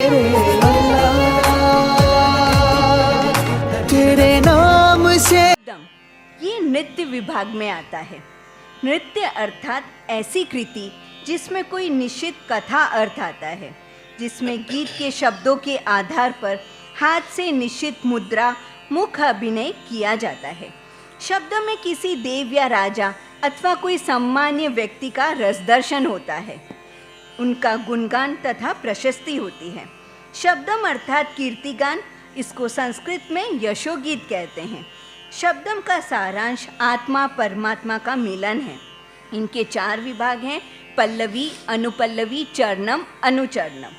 तेरे नाम से। ये नृत्य विभाग में आता है। नृत्य अर्थात ऐसी कृति जिसमें कोई निश्चित कथा अर्थ आता है, जिसमें गीत के शब्दों के आधार पर हाथ से निश्चित मुद्रा मुख अभिनय किया जाता है। शब्द में किसी देव या राजा अथवा कोई सम्मान्य व्यक्ति का रसदर्शन होता है, उनका गुणगान तथा प्रशस्ति होती है। शब्दम अर्थात कीर्तिगान, इसको संस्कृत में यशोगीत कहते हैं। शब्दम का सारांश आत्मा परमात्मा का मिलन है। इनके 4 विभाग हैं: पल्लवी, अनुपल्लवी, चरणम, अनुचरणम।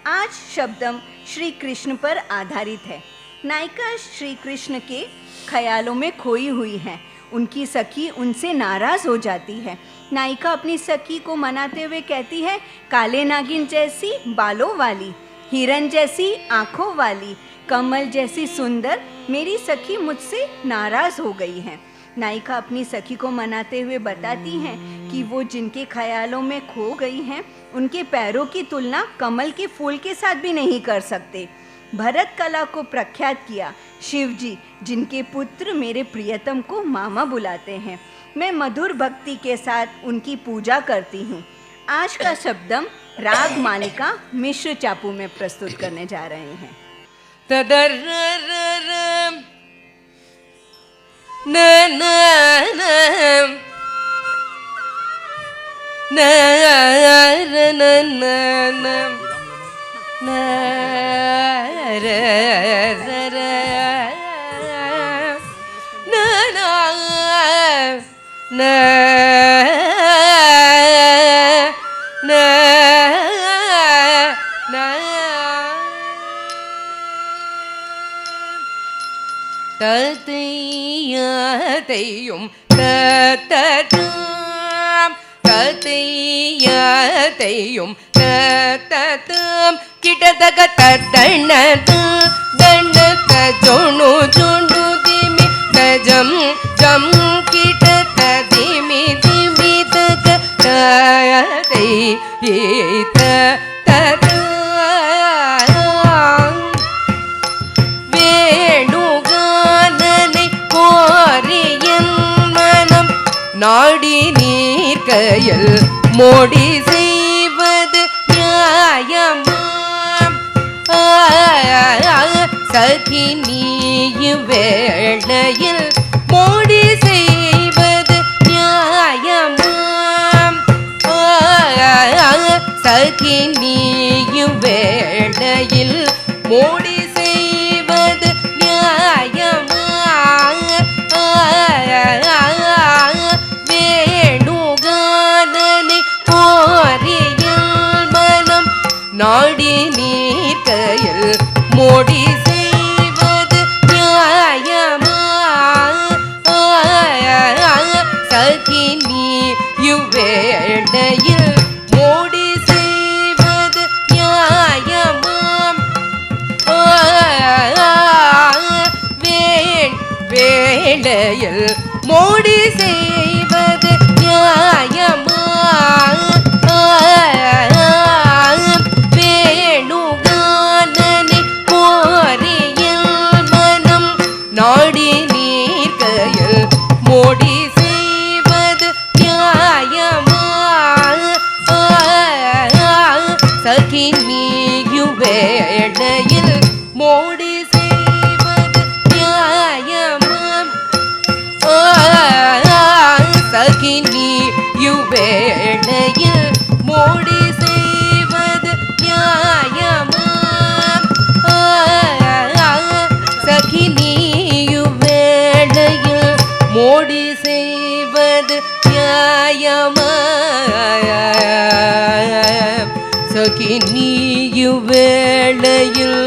आज शब्दम श्री कृष्ण पर आधारित है। नायिका श्री कृष्ण के ख्यालों में खोई हुई है। उनकी सखी उनसे नाराज हो जाती है। नायिका अपनी सखी को मनाते हुए कहती है, काले नागिन जैसी बालों वाली, हिरन जैसी आँखों वाली, कमल जैसी सुंदर मेरी सखी मुझसे नाराज हो गई है। नायिका अपनी सखी को मनाते हुए बताती हैं कि वो जिनके ख्यालों में खो गई हैं, उनके पैरों की तुलना कमल के फूल के साथ भी नहीं कर सकते। भरत कला को प्रख्यात किया शिवजी, जिनके पुत्र मेरे प्रियतम को मामा बुलाते हैं। मैं मधुर भक्ति के साथ उनकी पूजा करती हूँ। आज का शब्दम राग मालिका मिश्र चापू में प्रस्तुत करने जा रहे हैं। தத்தையும் தத்ததாம், தத்தையும் தத்ததாம், கிட்டதக தத்தண்ணதாம், தண்ணத ஜொணு ஜொணு திமி தஜம் ஜம் கிட்டத திமி திமி தக தத்தை தத்ததாம். வேணுகானனை கோரியன் மனம் நாடி நீர்க்கையில் மோடி செய்வது நியாயமாம். சகி நீயும் வேளையில் மோடி செய்வது நியாயமாம். சகி நீயும் வேளையில் மோடி செய்வது நியாயமாம். வேணுகானனை கோரியல் மனம் நாடி நீர்க்கையில் மோடி செய்வது நியாயமாம். சகி நீயும் வேளையில் மோடி செய்வது நியாயமாம். வேளையில் மோடி செய்வது நியாயமாம். வேணுகானனை கோரியல் மனம் நாடி நீர்க்கையில் மோடி செய்வது நியாயமாம். சகி நீயும் வேளையில் மோடி செய்வது நியாயமாம். சகி நீயும் வேளையில் மோடி செய்வது நியாயமாம். சகி நீயும் வேளையில் மோடி செய்வது நியாயமாம். சகி நீயும் வேளையில்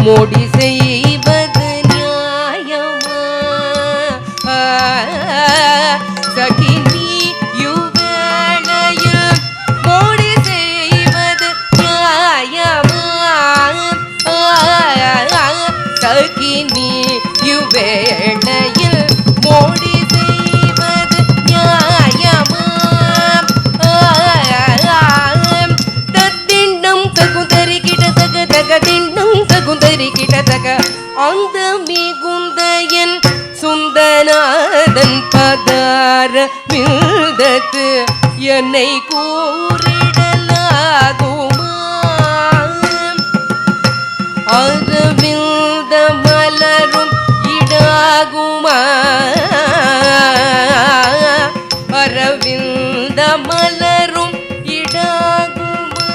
மோடி செய்வது நியாயமாம். சகி நீயும் வேளையில் மோடி செய்வது நியாயமாம். சகி நீயும் வேளையில் மோடி செய்வது நியாயமாம். தத்திண்டம் தகுதறி கிடதக அந்த மிகுந்தையன் சுந்தநாதன் பதார வில்தத்து என்னை கூறிடலாகுமா அரவிந்த மலரும் இடாகுமா அரவிந்த மலரும் இடாகுமா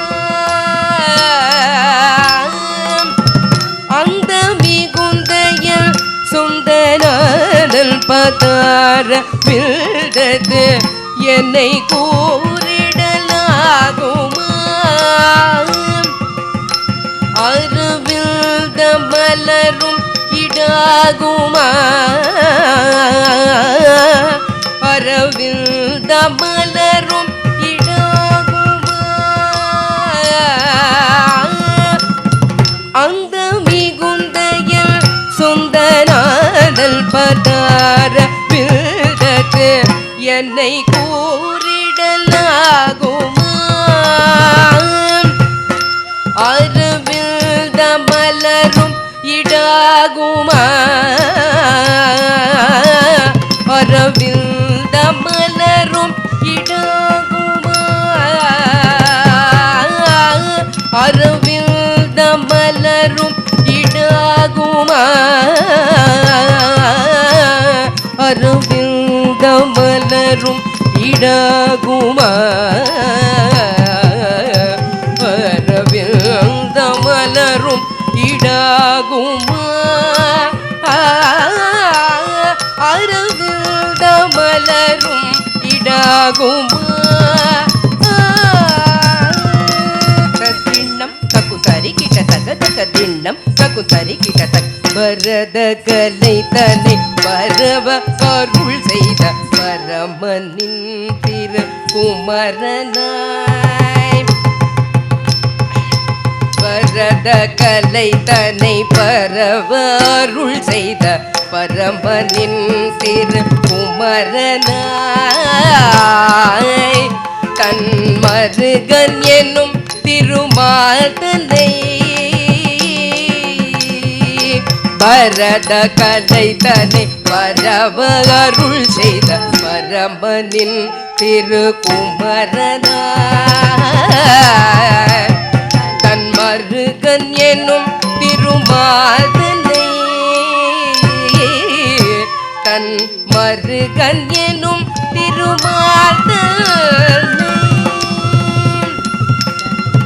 அந்த மிகுந்தையல் சுந்தநாதன் பதார வில்தத்து என்னை கூறிடலாகுமா அரவிந்த மலரும் இடாகுமா அரவிந்த மலரும் இடாகுமா அந்த மிகுந்தையல் சுந்தநாதல் பதார வில்தத்து என்னை கூறிடலாகுமா அரவிந்த மலரும் இடாகுமா அரவிந்த மலரும் இடாகுமா அரவிந்த மலரும் இடாகுமா அரவிந்த மலரும் இடாகுமா அரவிந்த மலரும் இடாகுமா அரவிந்த மலரும் இடாகுமா திண்ணம் தக்குதரி கிட்ட தக தக திண்ணம் தக்குதரி கிட்ட தக் பரத கலை தன்னை பரவ அருள் செய்த பரமனின் திரு குமரனாய் பரத கலை தன்னை பரவ அருள் செய்த பரமனின் திரு குமரனாய் தன் மருகன் என்னும் திருமாதனை பரத கலை தன்னை பரவ அருள் செய்த பரமனின் திரு குமரனாய் தன் மருகன் என்னும் திருமாதனை தன் மருகன் என்னும் திருமாதனை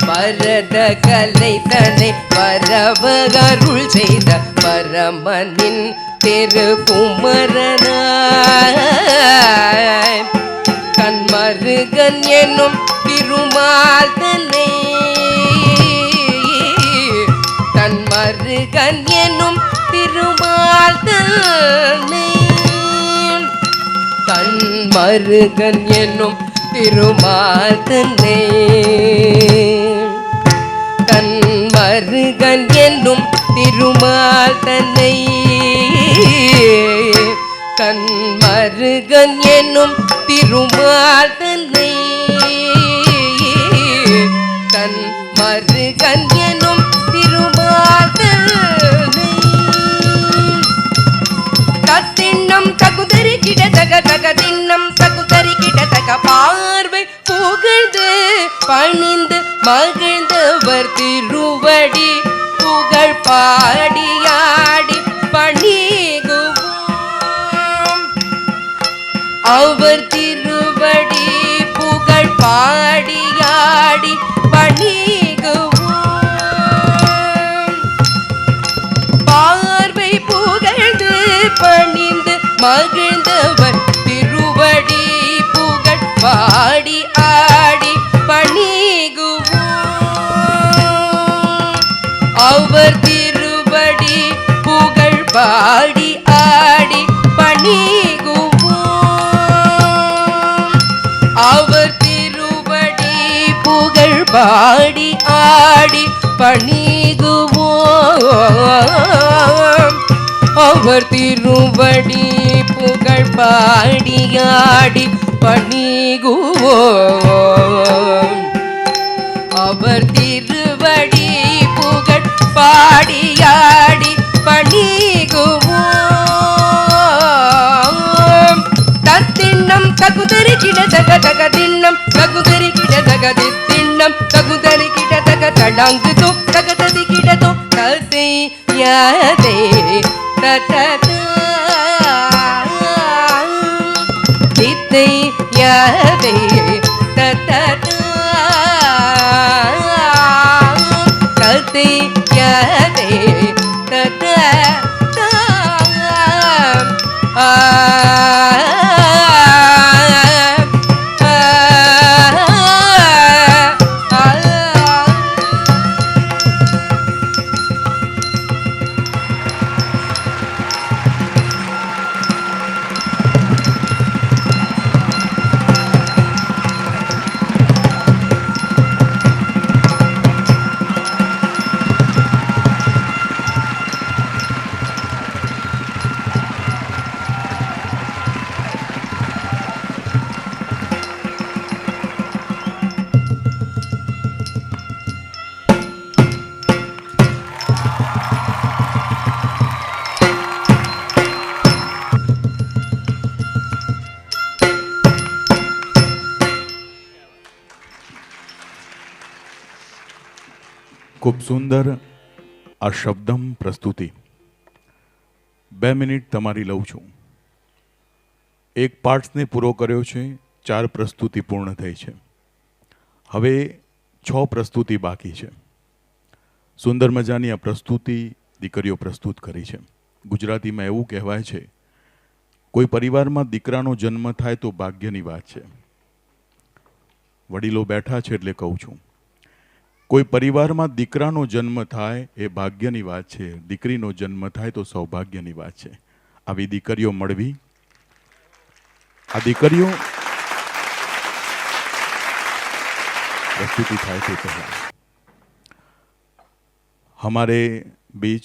பரத கலை தன்னை பரவ அருள் செய்த பரமனின் திரு குமரனாய் தன் மருகன் என்னும் திருமாதனை தன் மருகன் என்னும் திருமாதனை தன் மருகன் என்னும் திருமாதனை தன் மருகன் என்னும் திருமாதனை தன் மருகன் என்னும் திருமாதனை தன் மருகன் என்னும் திருமாதனை தத்திண்ணம் தகுதறி கிட தக தக திண்ணம் தகுதறி கிட தக பார்வை புகழ்ந்து பணிந்து மகிழ்ந்தவர் திருவடி புகழ் பாடியாடி பணிகுவோம் அவர் திருவடி புகழ் பாடியாடி பணிகுவோம் பார்வை புகழ்ந்து பணிந்து மகிழ்ந்தவர் திருவடி புகழ் பாடி ஆடி பணிகுவோம் அவர் திருவடி புகழ் பாடி ஆடி பணிகுவோம் அவர் திருவடி புகழ் பாடி ஆடி பணிகுவோம் அவர் திருவடி புகழ் பாடியாடி பணிகுவோம் அவர் திருவடி புகழ் பாடியாடி பணி கிட தக தக திண்ணம் தகுதரி கிட தக திண்ணம் தகுதரி கிட தக தடாங்கு தோ தகததி கிட தோ ததை யாதே தததா தித்தை யாதே தததா ததை யாதே தததா ખૂબ સુંદર આ શબ્દમ પ્રસ્તુતિ. 2 મિનિટ તમારી લઉં છું. એક પાર્ટ્સને પૂરો કર્યો છે, 4 પ્રસ્તુતિ પૂર્ણ થઈ છે. હવે 6 પ્રસ્તુતિ બાકી છે. સુંદર મજાની આ પ્રસ્તુતિ દીકરીઓ પ્રસ્તુત કરી છે. ગુજરાતીમાં એવું કહેવાય છે, કોઈ પરિવારમાં દીકરાનો જન્મ થાય તો ભાગ્યની વાત છે. વડીલો બેઠા છે એટલે કહું છું, કોઈ પરિવારમાં દીકરાનો જન્મ થાય એ ભાગ્યની વાત છે, દીકરીનો જન્મ થાય તો સૌભાગ્યની વાત છે. આવી દીકરીઓ મળવી, આ દીકરીઓ प्रस्तुति થાય તે પહેલા हमारे बीच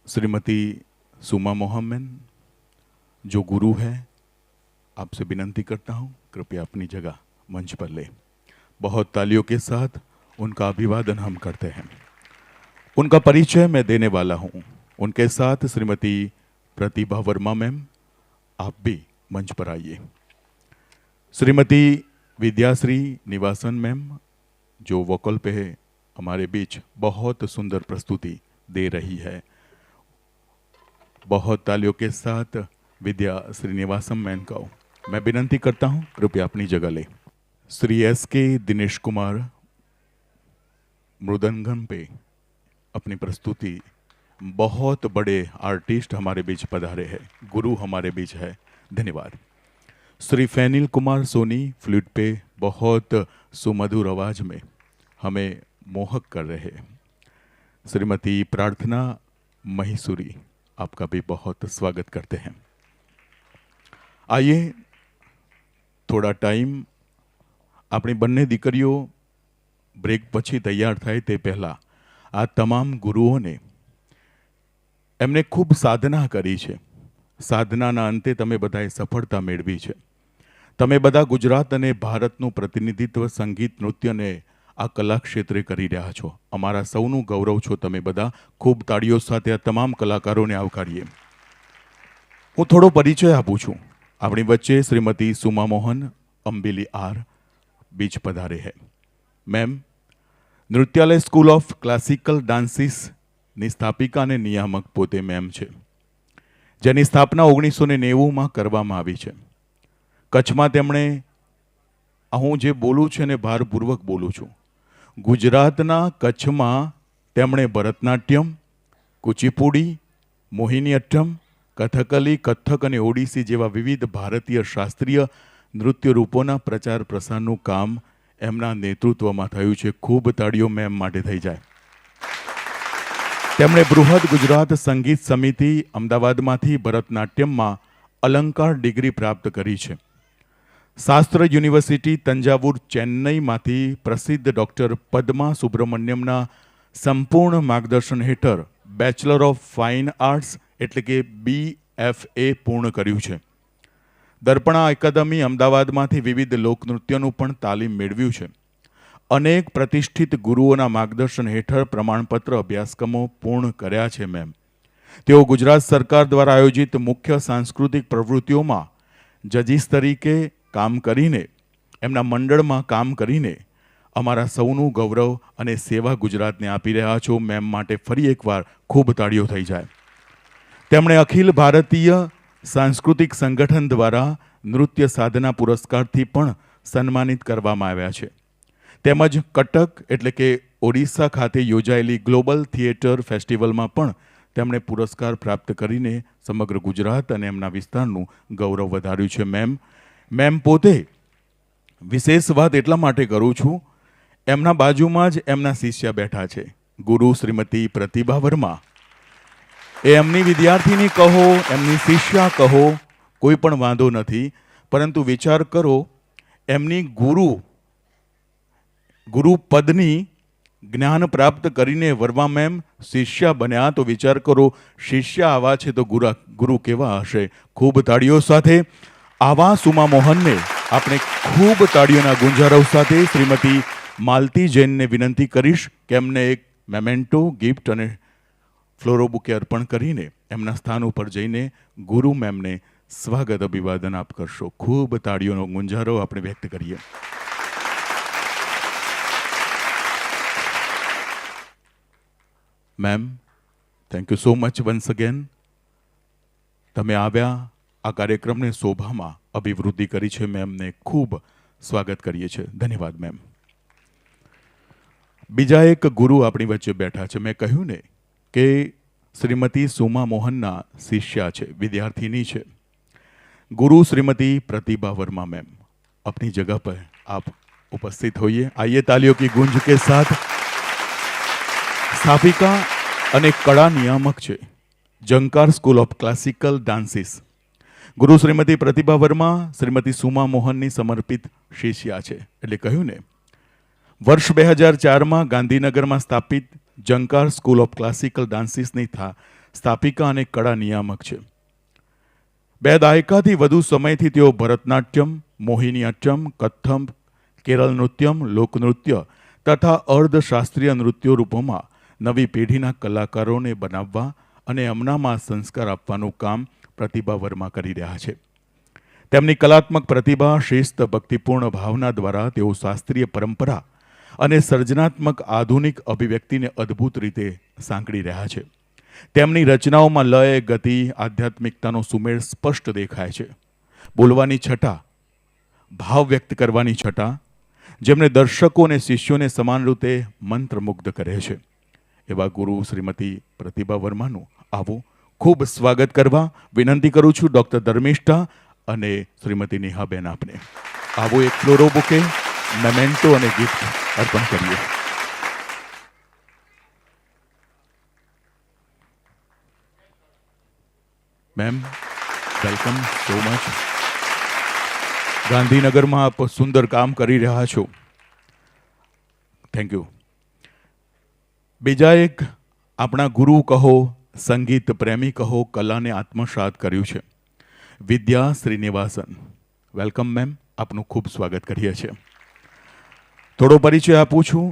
श्रीमती सुमा मोहम्मद जो गुरु है, आपसे विनंती करता हूं कृपया अपनी जगह मंच पर ले. बहुत तालियों के साथ उनका अभिवादन हम करते हैं. उनका परिचय मैं देने वाला हूं. उनके साथ श्रीमती प्रतिभा वर्मा मैम, आप भी मंच पर आइए. श्रीमती विद्याश्री निवासन मैम जो वोकल पे है, हमारे बीच बहुत सुंदर प्रस्तुति दे रही है. बहुत तालियों के साथ विद्या श्रीनिवासम मैम को मैं विनंती करता हूं कृपया अपनी जगह ले. श्री एस.के. दिनेश कुमार मृदंगम पे अपनी प्रस्तुति, बहुत बड़े आर्टिस्ट हमारे बीच पधारे हैं, गुरु हमारे बीच है, धन्यवाद. श्री फैनिल कुमार सोनी फ्लूट पे बहुत सुमधुर आवाज में हमें मोहक कर रहे हैं. श्रीमती प्रार्थना महिसूरी, आपका भी बहुत स्वागत करते हैं. आइए थोड़ा टाइम अपनी बन्ने दीकरीओ ब्रेक पछी तैयार थाय ते पहला आ तमाम गुरुओं ने एमने खूब साधना करी छे. साधनाना अंते तमे बधाए सफलता मेळवी छे. तमे बधा गुजरात अने भारतनुं प्रतिनिधित्व संगीत नृत्य ने आ कला क्षेत्रे करी रह्या छो. अमारा सौनुं गौरव छो तमे बधा. खूब ताळीओ साथे आ तमाम कलाकारोने आवकारीए. हूँ थोड़ो परिचय आपू छूं. आपणी वच्चे श्रीमती सुमा मोहन अंबिली आर बीच पधारे है. Ma'am Nrityalaya school of classical dances ની સ્થાપિકા અને નિયામક પોતે મેમ છે, જેની સ્થાપના 1990માં કરવામાં આવી છે. કચ્છમાં તેમણે, હું જે બોલું છું એને ભારપૂર્વક બોલું છું, ગુજરાતના કચ્છમાં તેમણે ભરતનાટ્યમ, કુચીપુડી, મોહિનીઅટ્ટમ, કથકલી, કથક અને ઓડિસી જેવા વિવિધ ભારતીય શાસ્ત્રીય નૃત્ય રૂપોના પ્રચાર પ્રસારનું કામ એમના નેતૃત્વમાં થયું છે. ખૂબ તાળીઓ મેમ માટે થઈ જાય. તેમણે બૃહદ ગુજરાત સંગીત સમિતિ અમદાવાદમાંથી ભરતનાટ્યમમાં અલંકાર ડિગ્રી પ્રાપ્ત કરી છે. શાસ્ત્ર યુનિવર્સિટી તંજાવુર ચેન્નઈમાંથી પ્રસિદ્ધ ડૉક્ટર પદ્મા સુબ્રમણ્યમના સંપૂર્ણ માર્ગદર્શન હેઠળ બેચલર ઓફ ફાઇન આર્ટ્સ એટલે કે BFA પૂર્ણ કર્યું છે. દર્પણા એકેડમી અમદાવાદમાંથી વિવિધ લોકનૃત્યનું પણ તાલીમ મેળવ્યું છે. અનેક પ્રતિષ્ઠિત ગુરુઓના માર્ગદર્શન હેઠળ પ્રમાણપત્ર અભ્યાસક્રમો પૂર્ણ કર્યા છે. મેમ તેઓ ગુજરાત સરકાર દ્વારા આયોજિત મુખ્ય સાંસ્કૃતિક પ્રવૃત્તિઓમાં જજીસ તરીકે કામ કરીને, એમના મંડળમાં કામ કરીને અમારા સૌનું ગૌરવ અને સેવા ગુજરાતને આપી રહ્યા છો. મેમ માટે ફરી એકવાર ખૂબ તાળીઓ થઈ જાય. તેમણે અખિલ ભારતીય સાંસ્કૃતિક સંગઠન દ્વારા નૃત્ય સાધના પુરસ્કારથી પણ સન્માનિત કરવામાં આવ્યા છે. તેમજ કટક એટલે કે ઓડિશા ખાતે યોજાયેલી ગ્લોબલ થિયેટર ફેસ્ટિવલમાં પણ તેમણે પુરસ્કાર પ્રાપ્ત કરીને સમગ્ર ગુજરાત અને એમના વિસ્તારનું ગૌરવ વધાર્યું છે. મેમ પોતે વિશેષ વાત એટલા માટે કરું છું, એમના બાજુમાં જ એમના શિષ્ય બેઠા છે, ગુરુ શ્રીમતી પ્રતિભા વર્મા. એ એમની વિદ્યાર્થીની કહો, એમની શિષ્યા કહો, કોઈ પણ વાંધો નથી, પરંતુ વિચાર કરો એમની ગુરુ પદની જ્ઞાન પ્રાપ્ત કરીને વર્મા મેમ શિષ્યા બન્યા, તો વિચાર કરો શિષ્ય આવા છે તો ગુરુ કેવા હશે. ખૂબ તાળીઓ સાથે આવા સુમા મોહનને આપણે ખૂબ તાળીઓના ગુંજારવ સાથે શ્રીમતી માલતી જૈનને વિનંતી કરીશ કે એમને એક મેમેન્ટો ગિફ્ટ અને ફ્લોરો બુકે અર્પણ કરીને એમના સ્થાન ઉપર જઈને ગુરુ મેમને સ્વાગત અભિવાદન આપ કરશો. ખૂબ તાળીઓનો ગુંજારો આપણે વ્યક્ત કરીએ. Ma'am, thank you so much once again. તમે આવ્યા, આ કાર્યક્રમને શોભામાં અભિવૃદ્ધિ કરી છે. મેમને ખૂબ સ્વાગત કરીએ છીએ. ધન્યવાદ મેમ. બીજા એક ગુરુ આપણી વચ્ચે બેઠા છે. મેં કહ્યું ને કે શ્રીમતી સુમા મોહનના શિષ્યા છે, વિદ્યાર્થીની છે. गुरु श्रीमती प्रतिभा वर्मा मैम, अपनी जगह पर आप उपस्थित होइए. आइए तालियों की गूंज के साथ. સ્થાપિકા અને કળા નિયામક છે, જંકાર સ્કૂલ ઓફ ક્લાસિકલ ડાન્સીસ. ગુરુ શ્રીમતી પ્રતિભા વર્મા શ્રીમતી સુમા મોહનની સમર્પિત શિષ્યા છે. એટલે કહ્યું ને, વર્ષ 2004માં ગાંધીનગરમાં સ્થાપિત જંકાર સ્કૂલ ઓફ ક્લાસિકલ ડાન્સીસની સ્થાપિકા અને કળા નિયામક છે. 2 દાયકાથી વધુ સમયથી તેઓ ભરતનાટ્યમ, મોહિનીઅટ્ટમ, કથ્થમ, કેરળ નૃત્યમ, લોકનૃત્ય તથા અર્ધશાસ્ત્રીય નૃત્યો રૂપોમાં નવી પેઢીના કલાકારોને બનાવવા અને એમનામાં સંસ્કાર આપવાનું કામ પ્રતિભા વર્મા કરી રહ્યા છે. તેમની કલાત્મક પ્રતિભા, શિસ્ત, ભક્તિપૂર્ણ ભાવના દ્વારા તેઓ શાસ્ત્રીય પરંપરા અને સર્જનાત્મક આધુનિક અભિવ્યક્તિને અદ્ભુત રીતે સાંકળી રહ્યા છે. તેમની રચનાઓમાં લય, ગતિ, આધ્યાત્મિકતાનો સુમેળ સ્પષ્ટ દેખાય છે. બોલવાની છટા, ભાવ વ્યક્ત કરવાની છટા, જેમને દર્શકો અને શિષ્યોને સમાન રીતે મંત્રમુગ્ધ કરે છે. એવા ગુરુ શ્રીમતી પ્રતિભા વર્માનું આવો ખૂબ સ્વાગત કરવા વિનંતી કરું છું. ડૉક્ટર ધર્મિષ્ઠા અને શ્રીમતી નેહાબેન, આપને આવો એક ફ્લોરો બુકે, મેમેન્ટો અને ગિફ્ટ અર્પણ કરીએ. Ma'am, welcome so much. ગાંધીનગરમાં આપ સુંદર કામ કરી રહ્યા છો. Thank you. બીજા એક આપણા ગુરુ કહો, સંગીત પ્રેમી કહો, કલાને આત્મસાત કર્યું છે, વિદ્યા શ્રીનિવાસન. વેલકમ મેમ, આપનું ખૂબ સ્વાગત કરીએ છીએ. થોડો પરિચય આપું છું.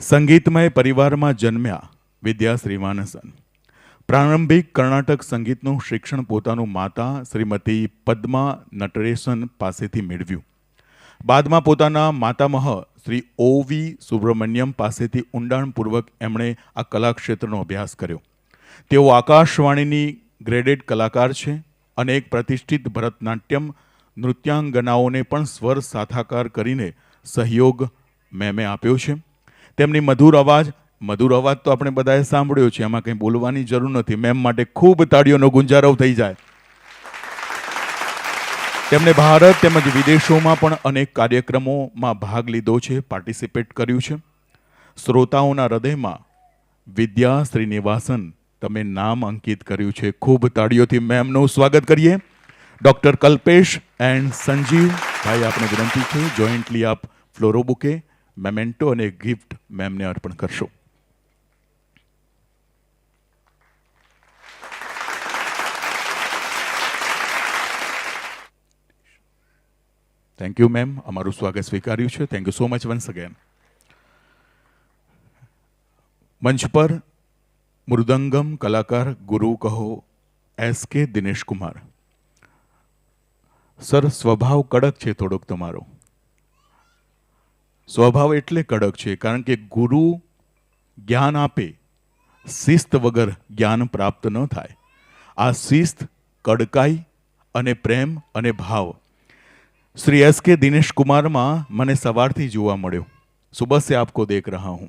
સંગીતમય પરિવારમાં જન્મ્યા વિદ્યા શ્રીનિવાસન. પ્રારંભિક કર્ણાટક સંગીતનું શિક્ષણ પોતાનું માતા શ્રીમતી પદ્મા નટરેશન પાસેથી મેળવ્યું. બાદમાં પોતાના માતામહ શ્રી ઓવી સુબ્રમણ્યમ પાસેથી ઊંડાણપૂર્વક એમણે આ કલાક્ષેત્રનો અભ્યાસ કર્યો. તેઓ આકાશવાણીની ગ્રેડેડ કલાકાર છે અને એક પ્રતિષ્ઠિત ભરતનાટ્યમ નૃત્યાંગનાઓને પણ સ્વર સાથાકાર કરીને સહયોગ મેમે આપ્યો છે. તેમની મધુર અવાજ તો આપણે બધાએ સાંભળ્યો છે, એમાં કંઈ બોલવાની જરૂર નથી. મેમ માટે ખૂબ તાળીઓનો ગુંજારવ થઈ જાય. તેમણે ભારત તેમજ વિદેશોમાં પણ અનેક કાર્યક્રમોમાં ભાગ લીધો છે, પાર્ટિસિપેટ કર્યું છે. શ્રોતાઓના હૃદયમાં વિદ્યા શ્રીનિવાસન તમે નામ અંકિત કર્યું છે. ખૂબ તાળીઓથી મેમનું સ્વાગત કરીએ. ડૉક્ટર કલ્પેશ એન્ડ સંજીવ ભાઈ, આપણે વિનંતી છે જોઈન્ટલી આપ ફ્લોરો બુકે, મેમેન્ટો અને ગિફ્ટ મેમને અર્પણ કરશો. થેન્ક યુ મેમ, અમારું સ્વાગત સ્વીકાર્યું છે. Thank you so much once again. મંચ પર મૃદંગમ કલાકાર ગુરુ કહો એસ કે દિનેશ કુમાર. સર, સ્વભાવ કડક છે થોડોક તમારો. સ્વભાવ એટલે કડક છે કારણ કે ગુરુ જ્ઞાન આપે, શિસ્ત વગર જ્ઞાન પ્રાપ્ત ન થાય. આ શિસ્ત, કડકાઈ અને પ્રેમ અને ભાવ શ્રી એસ કે દિનેશ કુમારમાં મને સવારથી જોવા મળ્યો. સુબહ से आपको देख रहा हूं.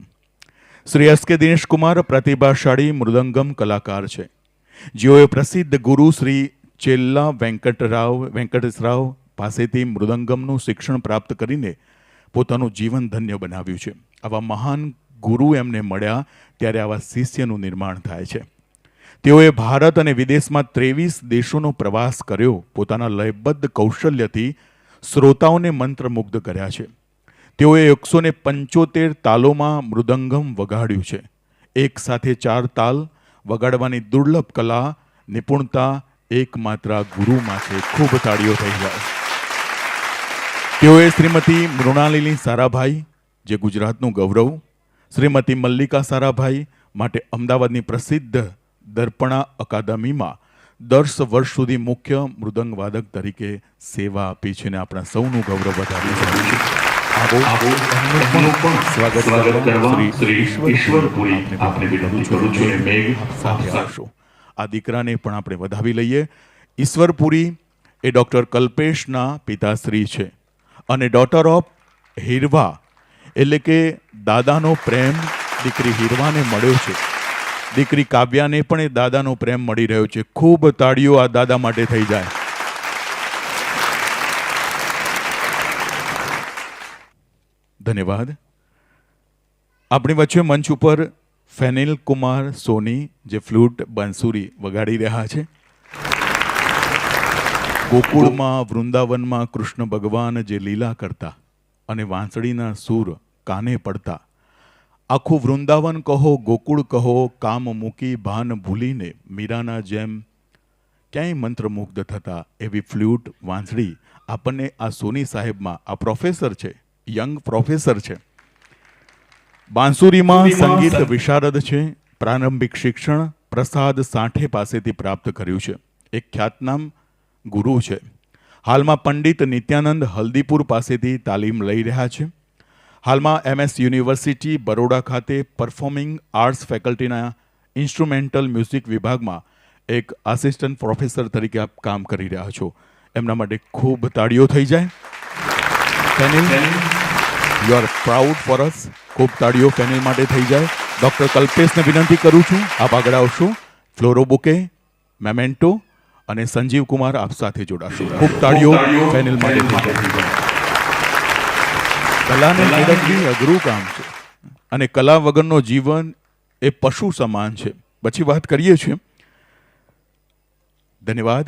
શ્રી એસ કે દિનેશ કુમાર પ્રતિભાશાળી મૃદંગમ કલાકાર છે, જેઓએ પ્રસિદ્ધ ગુરુ શ્રી ચેલ્લા વેંકટેશરાવ પાસેથી મૃદંગમનું શિક્ષણ પ્રાપ્ત કરીને પોતાનું જીવન ધન્ય બનાવ્યું છે. આવા મહાન ગુરુ એમને મળ્યા ત્યારે આવા શિષ્યનું નિર્માણ થાય છે. તેઓએ ભારત અને વિદેશમાં 23 દેશોનો પ્રવાસ કર્યો. પોતાના લયબદ્ધ કૌશલ્યથી શ્રોતાઓને મંત્રમુગ્ધ કર્યા છે. તેઓએ 175 તાલોમાં મૃદંગમ વગાડ્યું છે. એક સાથે 4 તાલ વગાડવાની દુર્લભ કલા, નિપુણતા એકમાત્ર ગુરુમાં છે. ખૂબ તાળીઓ થઈ જાય. તેઓએ શ્રીમતી મૃણાલિની સારાભાઈ, જે ગુજરાતનું ગૌરવ, શ્રીમતી મલ્લિકા સારાભાઈ માટે અમદાવાદની પ્રસિદ્ધ દર્પણા અકાદમીમાં 10 વર્ષ સુધી મુખ્ય મૃદંગ વાદક તરીકે સેવા આપી છે અને આપણા સૌનું ગૌરવ વધાર્યું છે. સ્વાગત કરવા શ્રી ઈશ્વરપુરી આપને વિનંતી કરું છું અને મેઘ સાથે આવશો. આ દીકરાને પણ આપણે વધાવી લઈએ. ઈશ્વરપુરી એ ડૉક્ટર કલ્પેશના પિતાશ્રી છે અને ડોટર ઓફ હીરવા, એટલે કે દાદાનો પ્રેમ દીકરી હીરવાને મળ્યો છે. દીકરી કાવ્યાને પણ એ દાદાનો પ્રેમ મળી રહ્યો છે. ખૂબ તાળીઓ આ દાદા માટે થઈ જાય. ધન્યવાદ. આપણી વચ્ચે મંચ ઉપર ફેનિલ કુમાર સોની, જે ફ્લૂટ બાંસુરી વગાડી રહ્યા છે. ગોકુળમાં, વૃંદાવનમાં કૃષ્ણ ભગવાન જે લીલા કરતા અને વાંસળીના સૂર કાને પડતા, આખું વૃંદાવન કહો, ગોકુળ કહો, કામ મૂકી ભાન ભૂલીને મીરાના જેમ ક્યાંય મંત્રમુગ્ધ થતા, એવી ફ્લૂટ વાંસળી આપણને આ સોની સાહેબમાં, આ પ્રોફેસર છે, યંગ પ્રોફેસર છે. બાંસુરીમાં સંગીત વિશારદ છે. પ્રારંભિક શિક્ષણ પ્રસાદ સાંઠે પાસેથી પ્રાપ્ત કર્યું છે. એક ખ્યાતનામ ગુરુ છે. હાલમાં પંડિત નિત્યાનંદ હલ્દીપુર પાસેથી તાલીમ લઈ રહ્યા છે. હાલમાં MS યુનિવર્સિટી બરોડા ખાતે પરફોર્મિંગ આર્ટ્સ ફેકલ્ટીના ઇન્સ્ટ્રુમેન્ટલ મ્યુઝિક વિભાગમાં એક આસિસ્ટન્ટ પ્રોફેસર તરીકે આપ કામ કરી રહ્યા છો. એમના માટે ખૂબ તાળીઓ થઈ જાય. Fenil, you are proud for us. ખૂબ તાળીઓ ફેનિલ માટે થઈ જાય. ડૉક્ટર કલ્પેશને વિનંતી કરું છું, આપ આગળ આવશો. ફ્લોરો બુકે, મેમેન્ટો અને સંજીવ કુમાર આપ સાથે જોડાશો. ખૂબ તાળીઓ ફેનિલ માટે થઈ જાય. કલાને મેળવવી અઘરું કામ છે અને કલા વગરનો જીવન એ પશુ સમાન છે. પછી વાત કરીએ છીએ. ધન્યવાદ.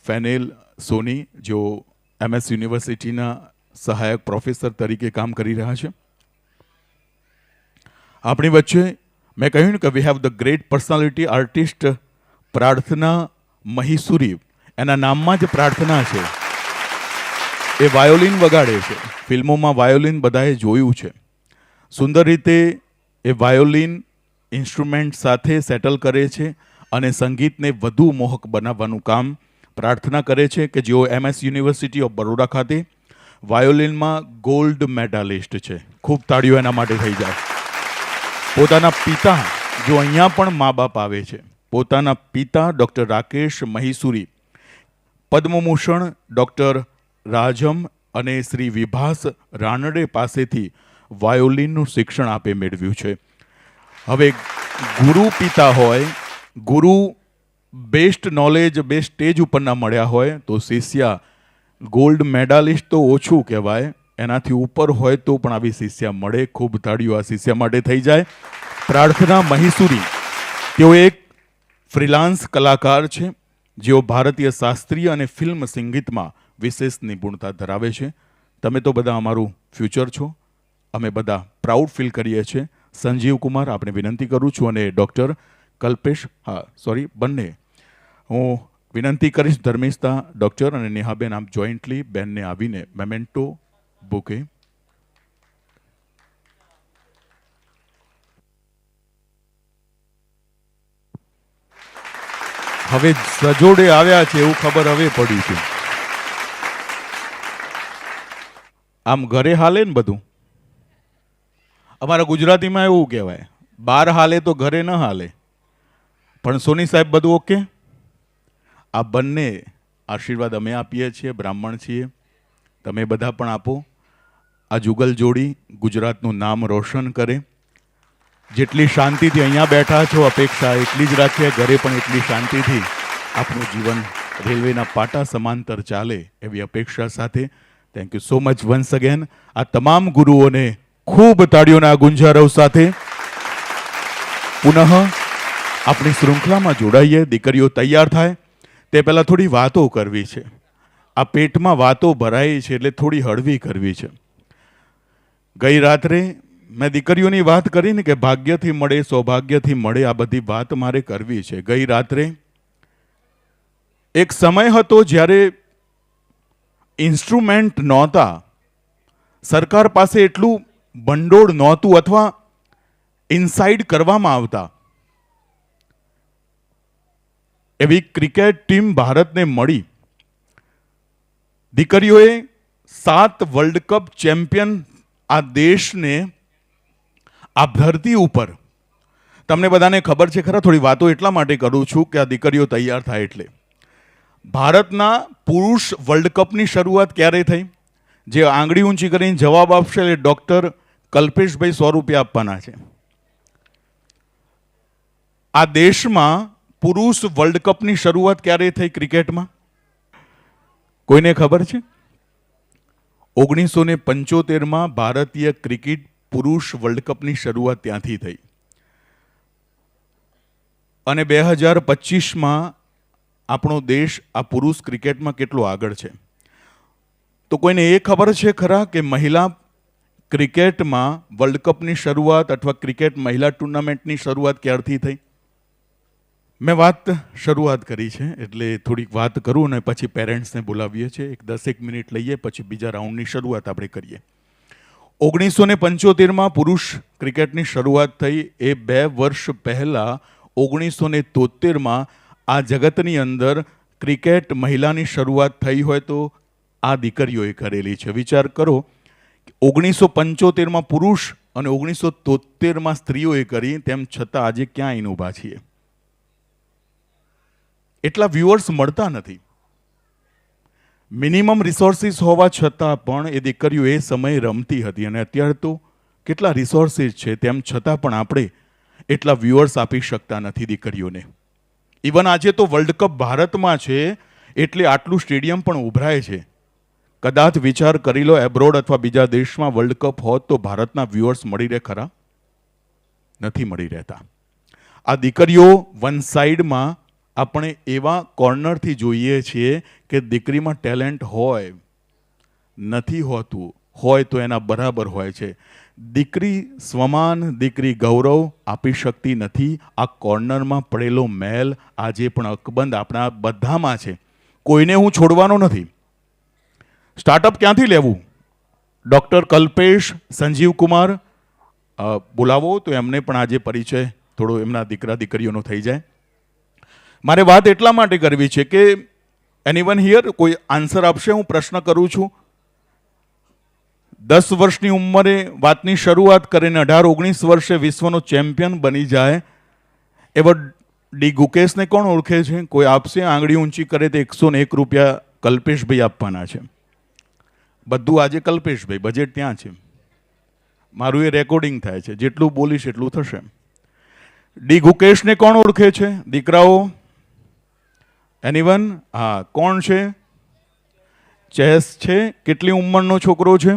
ફેનિલ સોની, જો MS યુનિવર્સિટીના સહાયક પ્રોફેસર તરીકે કામ કરી રહ્યા છે. આપણી વચ્ચે મેં કહ્યું કે we have the great personality artist પ્રાર્થના મહીસુરી. એના નામમાં જ પ્રાર્થના છે. એ વાયોલિન વગાડે છે. ફિલ્મોમાં વાયોલિન બધાએ જોયું છે. સુંદર રીતે એ વાયોલિન ઇન્સ્ટ્રુમેન્ટ સાથે સેટલ કરે છે અને સંગીતને વધુ મોહક બનાવવાનું કામ પ્રાર્થના કરે છે, કે જેઓ MS યુનિવર્સિટી ઓફ બરોડા ખાતે વાયોલિનમાં ગોલ્ડ મેડાલિસ્ટ છે. ખૂબ તાળીઓ એના માટે થઈ જાય. પોતાના પિતા, જો અહીંયા પણ મા બાપ આવે છે, પોતાના પિતા ડૉક્ટર રાકેશ મહીસુરી પદ્મભૂષણ ડૉક્ટર રાજમ અને શ્રી વિભાસ રાનડે પાસેથી વાયોલિનનું શિક્ષણ આપે મેળવ્યું છે. હવે ગુરુ પિતા હોય, ગુરુ બેસ્ટ નોલેજ બેસ્ટ સ્ટેજ ઉપરના મળ્યા હોય તો શિષ્યા ગોલ્ડ મેડાલિસ્ટ તો ઓછું કહેવાય, એનાથી ઉપર હોય તો પણ આવી શિષ્યા મળે. ખૂબ તાળીઓ આ શિષ્યા માટે થઈ જાય. પ્રાર્થના મહીસુરી, તેઓ એક ફ્રીલાન્સ કલાકાર છે, જેઓ ભારતીય શાસ્ત્રીય અને ફિલ્મ સંગીતમાં વિશેષ નિપુણતા ધરાવે છે. તમે તો બધા અમારું ફ્યુચર છો. અમે બધા પ્રાઉડ ફીલ કરીએ છીએ. સંજીવ કુમાર, આપણે વિનંતી કરું છું, અને ડૉક્ટર કલ્પેશ, બંને હું વિનંતી કરીશ, ધર્મિષ્ઠા ડૉક્ટર અને નેહાબેન, આપ જોઈન્ટલી બેનને આવીને મેમેન્ટો બુકે. હવે સજોડે આવ્યા છે એવું ખબર હવે પડી છે. આમ ઘરે હાલે ને બધું. અમારા ગુજરાતીમાં એવું કહેવાય, બહાર હાલે તો ઘરે ન હાલે. પણ સોની સાહેબ બધું ઓકે? આ બંને આશીર્વાદ અમે આપીએ છીએ, બ્રાહ્મણ છીએ, તમે બધા પણ આપો. આ જુગલ જોડી ગુજરાતનું નામ રોશન કરે. જેટલી શાંતિથી અહીંયા બેઠા છો, અપેક્ષા એટલી જ રાખીએ, ઘરે પણ એટલી શાંતિથી આપણું જીવન રેલવેના પાટા સમાંતર ચાલે એવી અપેક્ષા સાથે. Thank you so much once again. આ તમામ ગુરુઓને ખૂબ તાળીઓના ગુંજારવ સાથે પુનઃ આપણી શૃંખલામાં જોડાઈએ. દીકરીઓ તૈયાર થાય તે પહેલાં થોડી વાતો કરવી છે. આ પેટમાં વાતો ભરાઈ છે એટલે થોડી હળવી કરવી છે. ગઈ રાત્રે મેં દીકરીઓની વાત કરી ને કે ભાગ્યથી મળે, સૌભાગ્યથી મળે, આ બધી વાત મારે કરવી છે. ગઈ રાત્રે એક સમય હતો જ્યારે ઇન્સ્ટ્રુમેન્ટ નહોતા, સરકાર પાસે એટલું ભંડોળ નહોતું અથવા ઇનસાઇડ કરવામાં આવતા. એવી ક્રિકેટ ટીમ ભારતને મળી. દીકરીઓએ 7 વર્લ્ડ કપ ચેમ્પિયન આ દેશને આ ધરતી ઉપર, તમને બધાને ખબર છે ખરા, થોડી વાતો એટલા માટે કરું છું કે આ દીકરીઓ તૈયાર થાય એટલે. ભારતના પુરુષ વર્લ્ડ કપની શરૂઆત ક્યારે થઈ? જે આંગળી ઊંચી કરીને જવાબ આપશે એટલે ડૉક્ટર કલ્પેશભાઈ 100 રૂપિયા આપવાના છે. આ દેશમાં પુરુષ વર્લ્ડ કપની શરૂઆત ક્યારે થઈ ક્રિકેટમાં? કોઈને ખબર છે? 1975માં ભારતીય ક્રિકેટ પુરુષ વર્લ્ડ કપની શરૂઆત ત્યાંથી થઈ. અને 2025માં આપણો દેશ આ પુરુષ ક્રિકેટમાં કેટલો આગળ છે. તો કોઈને એ ખબર છે ખરા કે મહિલા ક્રિકેટમાં વર્લ્ડ કપની શરૂઆત અથવા ક્રિકેટ મહિલા ટુર્નામેન્ટની શરૂઆત ક્યારથી થઈ? મેં વાત શરૂઆત કરી છે એટલે થોડીક વાત કરું અને પછી પેરેન્ટ્સને બોલાવીએ છીએ. 10 મિનિટ લઈએ, પછી બીજા રાઉન્ડની શરૂઆત આપણે કરીએ. 1975માં પુરુષ ક્રિકેટની શરૂઆત થઈ. એ 2 વર્ષ પહેલાં 1973માં આ જગતની અંદર ક્રિકેટ મહિલાની શરૂઆત થઈ હોય તો આ દીકરીઓએ કરેલી છે. વિચાર કરો, 1975માં પુરુષ અને 1973માં સ્ત્રીઓએ કરી, તેમ છતાં આજે ક્યાં આવીને ઊભા છીએ? એટલા વ્યુઅર્સ મળતા નથી. મિનિમમ રિસોર્સિસ હોવા છતાં પણ એ દીકરીઓ એ સમયે રમતી હતી. અને અત્યારે તો કેટલા રિસોર્સિસ છે, તેમ છતાં પણ આપણે એટલા વ્યુઅર્સ આપી શકતા નથી દીકરીઓને. ઇવન આજે તો વર્લ્ડ કપ ભારતમાં છે એટલે આટલું સ્ટેડિયમ પણ ઉભરાય છે. કદાચ વિચાર કરી લો, એબ્રોડ અથવા બીજા દેશમાં વર્લ્ડ કપ હોત તો ભારતના વ્યુઅર્સ મળી રહે ખરા? નથી મળી રહેતા. આ દીકરીઓ વન સાઈડમાં આપણે એવા કોર્નરથી જોઈએ છીએ કે દીકરીમાં ટેલેન્ટ હોય, નથી હોતું, હોય તો એના બરાબર હોય છે. દીકરી સ્વમાન, દીકરી ગૌરવ આપી શકતી નથી. આ કોર્નરમાં પડેલો મેલ આજે પણ અકબંધ આપણા બધામાં છે. કોઈને હું છોડવાનો નથી. સ્ટાર્ટઅપ ક્યાંથી લેવું? ડૉક્ટર કલ્પેશ, સંજીવ કુમાર બોલાવો તો એમને પણ આજે પરિચય થોડો એમના દીકરા દીકરીઓનો થઈ જાય. મારે વાત એટલા માટે કરવી છે કે એનીવન હિયર કોઈ આન્સર આપશે? હું પ્રશ્ન કરું છું. 10 વર્ષની ઉંમરે વાતની શરૂઆત કરીને 18-19 વર્ષે વિશ્વનો ચેમ્પિયન બની જાય એવો ડી ગુકેશને કોણ ઓળખે છે? કોઈ આપશે? આંગળી ઊંચી કરે તો 101 રૂપિયા કલ્પેશભાઈ આપવાના છે. બધું આજે કલ્પેશભાઈ, બજેટ ત્યાં છે. મારું એ રેકોર્ડિંગ થાય છે, જેટલું બોલીશ એટલું થશે. ડી ગુકેશને કોણ ઓળખે છે દીકરાઓ? એનીવન? હા, કોણ છે? ચેસ છે. કેટલી ઉંમરનો છોકરો છે?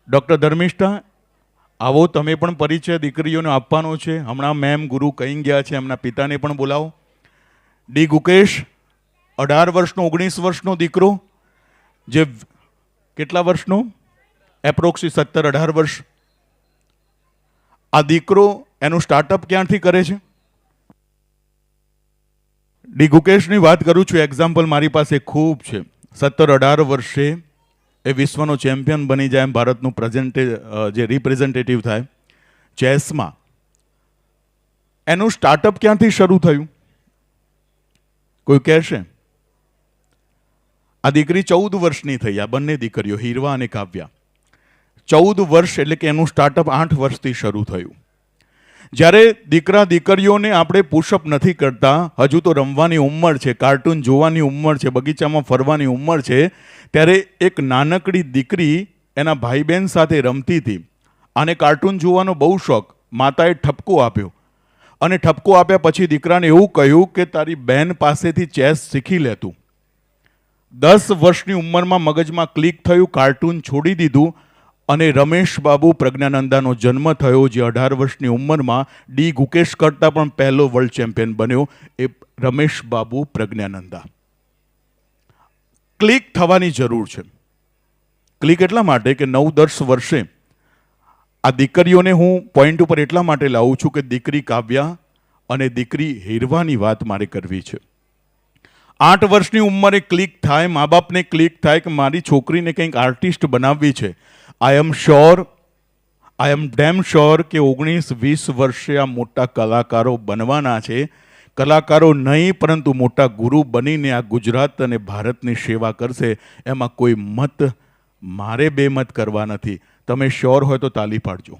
ડૉક્ટર ધર્મિષ્ઠા, આવો, તમે પણ પરિચય દીકરીઓને આપવાનો છે. હમણાં મેમ ગુરુ કહી ગયા છે, એમના પિતાને પણ બોલાવો. ડી ગુકેશ, 18 વર્ષનો, 19 વર્ષનો દીકરો, જે કેટલા વર્ષનો? એપ્રોક્સી 17-18 વર્ષ. આ દીકરો એનું સ્ટાર્ટઅપ ક્યાંથી કરે છે? ડી ગુકેશની વાત કરું છું. એક્ઝામ્પલ મારી પાસે ખૂબ છે. 17-18 વર્ષે એ વિશ્વનો ચેમ્પિયન બની જાય, ભારતનું જે રિપ્રેઝેન્ટેટિવ થાય ચેસમાં. એનું સ્ટાર્ટઅપ ક્યાંથી શરૂ થયું? કોઈ કહેશે? આ દીકરી 14 વર્ષની થઈ, આ બંને દીકરીઓ હીરવા અને કાવ્યા. 14 વર્ષ એટલે કે એનું સ્ટાર્ટઅપ 8 વર્ષથી શરૂ થયું. જ્યારે દીકરા દીકરીઓને આપણે પુશઅપ નથી કરતા, હજુ તો રમવાની ઉંમર છે, કાર્ટૂન જોવાની ઉંમર છે, બગીચામાં ફરવાની ઉંમર છે, ત્યારે એક નાનકડી દીકરી એના ભાઈ બહેન સાથે રમતી હતી. આને કાર્ટૂન જોવાનો બહુ શોખ. માતાએ ઠપકો આપ્યો અને ઠપકો આપ્યા પછી દીકરાને એવું કહ્યું કે તારી બહેન પાસેથી ચેસ શીખી લેતું. 10 વર્ષની ઉંમરમાં મગજમાં ક્લિક થયું, કાર્ટૂન છોડી દીધું અને રમેશ બાબુ પ્રજ્ઞાનંદાનો જન્મ થયો, જે 18 વર્ષની ઉંમરમાં ડી ગુકેશ કરતાં પણ પહેલો વર્લ્ડ ચેમ્પિયન બન્યો. એ રમેશ બાબુ પ્રજ્ઞાનંદા. ક્લિક થવાની જરૂર છે. ક્લિક એટલા માટે કે 9-10 વર્ષે આ દીકરીઓને હું પોઈન્ટ ઉપર એટલા માટે લાવું છું કે દીકરી કાવ્યા અને દીકરી હીરવાની વાત મારે કરવી છે. 8 વર્ષની ઉંમરે ક્લિક થાય, મા બાપને ક્લિક થાય કે મારી છોકરીને કંઈક આર્ટિસ્ટ બનાવવી છે. આઈ એમ ડેમ શ્યોર કે 19-20 વર્ષે આ મોટા કલાકારો બનવાના છે. કલાકારો નહીં પરંતુ મોટા ગુરુ બનીને આ ગુજરાત અને ભારતની સેવા કરશે. એમાં કોઈ મત મારે બે મત કરવા નથી. તમે શ્યોર હોય તો તાલી પાડજો.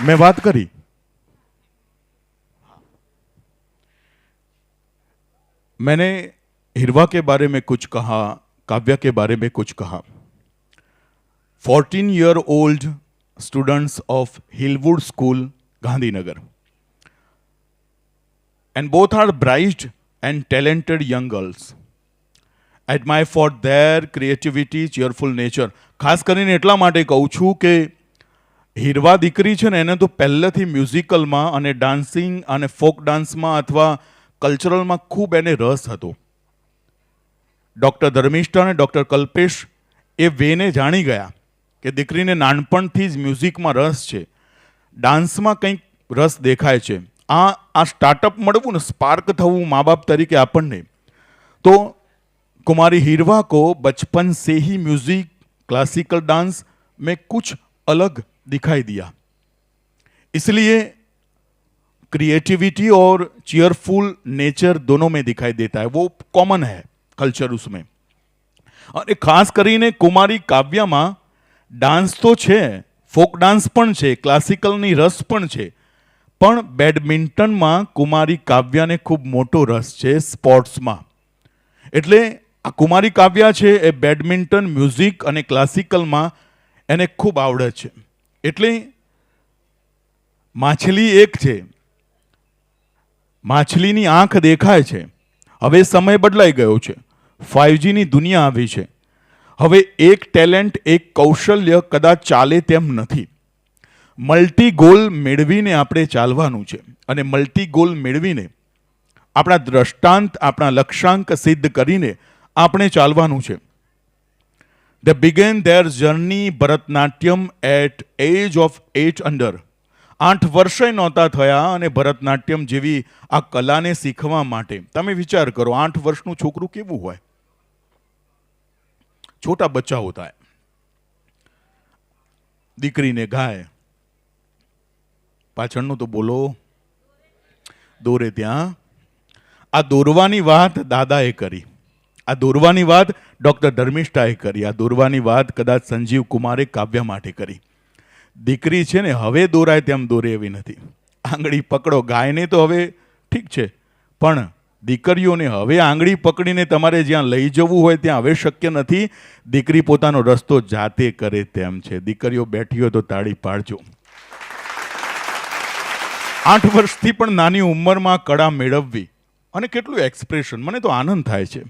मैं बात करी, मैंने हिरवा के बारे में कुछ कहा, काव्या के बारे में कुछ कहा. 14-year-old students of Hillwood School, Gandhinagar, and both are bright and talented young girls. Admire for their creativity, cheerful nature. ખાસ કરીને એટલા માટે કહું છું કે હીરવા દીકરી છે ને, એને તો પહેલેથી મ્યુઝિકલમાં અને ડાન્સિંગ અને ફોક ડાન્સમાં અથવા કલ્ચરલમાં ખૂબ એને રસ હતો. ડૉક્ટર ધર્મિષ્ઠા અને ડૉક્ટર કલ્પેશ એ વેને જાણી ગયા કે દીકરીને નાનપણથી જ મ્યુઝિકમાં રસ છે, ડાન્સમાં કંઈક રસ દેખાય છે. આ સ્ટાર્ટઅપ મળવું ને, સ્પાર્ક થવું મા બાપ તરીકે આપણને, તો कुमारी हीरवा को बचपन से ही म्यूजिक, क्लासिकल डांस में कुछ अलग दिखाई दिया. इसलिए क्रिएटिविटी और चीयरफुल नेचर दोनों में दिखाई देता है. वो कॉमन है कल्चर उसमें. और खास કરીને कुमारी काव्याમાં डांस तो છે, फोक डांस પણ છે, ક્લાસિકલની રસ પણ છે, પણ બેડમિન્ટનમાં कुमारी કાવ્યાને ખૂબ મોટો રસ છે, સ્પોર્ટ્સમાં. એટલે આ કુમારી કાવ્યા છે એ બેડમિન્ટન, મ્યુઝિક અને ક્લાસિકલમાં એને ખૂબ આવડે છે. એટલે માછલી એક છે, માછલીની આંખ દેખાય છે. હવે સમય બદલાઈ ગયો છે, 5Gની દુનિયા આવી છે. હવે એક ટેલેન્ટ, એક કૌશલ્ય કદાચ ચાલે તેમ નથી. મલ્ટી ગોલ મેળવીને આપણે ચાલવાનું છે અને મલ્ટી ગોલ મેળવીને આપણા દ્રષ્ટાંત, આપણા લક્ષ્યાંક સિદ્ધ કરીને આપણે ચાલવાનું છે. They began their journey Bharatanatyam at age of 8 under. 8 વર્ષે નહોતા થયા અને ભરતનાટ્યમ જેવી આ કલાને શીખવા માટે. તમે વિચાર કરો, 8 વર્ષનું છોકરું કેવું હોય? છોટા બચ્ચા હોતા હૈ. દીકરીને ગાય, પાછળનું તો બોલો, દોરે ત્યાં. આ દોરવાની વાત દાદાએ કરી, આ દોરવાની વાત ડૉક્ટર ધર્મિષ્ઠાએ કરી, આ દોરવાની વાત કદાચ સંજીવ કુમારે કાવ્ય માટે કરી. દીકરી છે ને હવે દોરાય તેમ દોરે એવી નથી. આંગળી પકડો. ગાયને તો હવે ઠીક છે, પણ દીકરીઓને હવે આંગળી પકડીને તમારે જ્યાં લઈ જવું હોય ત્યાં હવે શક્ય નથી. દીકરી પોતાનો રસ્તો જાતે કરે તેમ છે. દીકરીઓ બેઠી હોય તો તાળી પાડજો. 8 વર્ષથી પણ નાની ઉંમરમાં કળા મેળવવી અને કેટલું એક્સપ્રેશન, મને તો આનંદ થાય છે.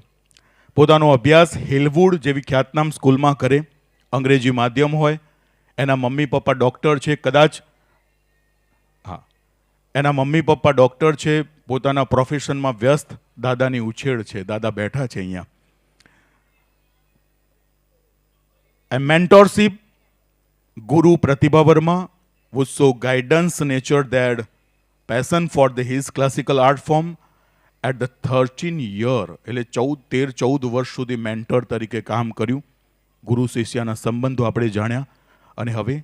પોતાનો અભ્યાસ હિલવુડ જેવી ખ્યાતનામ સ્કૂલમાં કરે, અંગ્રેજી માધ્યમ હોય, એના મમ્મી પપ્પા ડૉક્ટર છે, કદાચ હા એના મમ્મી પપ્પા ડૉક્ટર છે, પોતાના પ્રોફેશનમાં વ્યસ્ત, દાદાની ઉછેર છે, દાદા બેઠા છે અહીંયા. એ મેન્ટોરશિપ ગુરુ પ્રતિભા Verma would show guidance, nature that passion for his classical art form at the 13 year, એટલે 13-14 વર્ષ સુધી મેન્ટર તરીકે કામ કર્યું. ગુરુ શિષ્યના સંબંધો આપણે જાણ્યા. અને હવે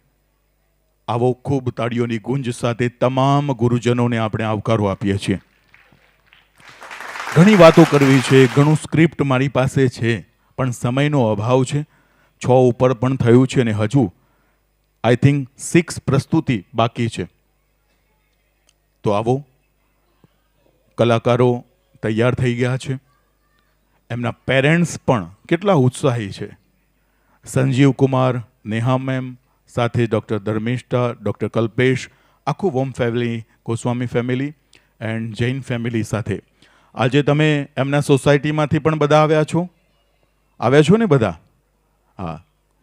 આવો ખૂબ તાળીઓની ગુંજ સાથે તમામ ગુરુજનોને આપણે આવકારો આપીએ છીએ. ઘણી વાતો કરવી છે, ઘણું સ્ક્રિપ્ટ મારી પાસે છે, પણ સમયનો અભાવ છે. 6 ઉપર પણ થયું છે અને હજુ આઈ થિંક 6 પ્રસ્તુતિ બાકી છે. તો આવો, કલાકારો તૈયાર થઈ ગયા છે. એમના પેરેન્ટ્સ પણ કેટલા ઉત્સાહી છે. સંજીવ કુમાર, નેહા મેમ, સાથે ડૉક્ટર ધર્મિષ્ઠા, ડૉક્ટર કલ્પેશ, આખું વોમ family, Goswami family and Jain family સાથે આજે તમે એમના સોસાયટીમાંથી પણ બધા આવ્યા છો ને બધા? હા,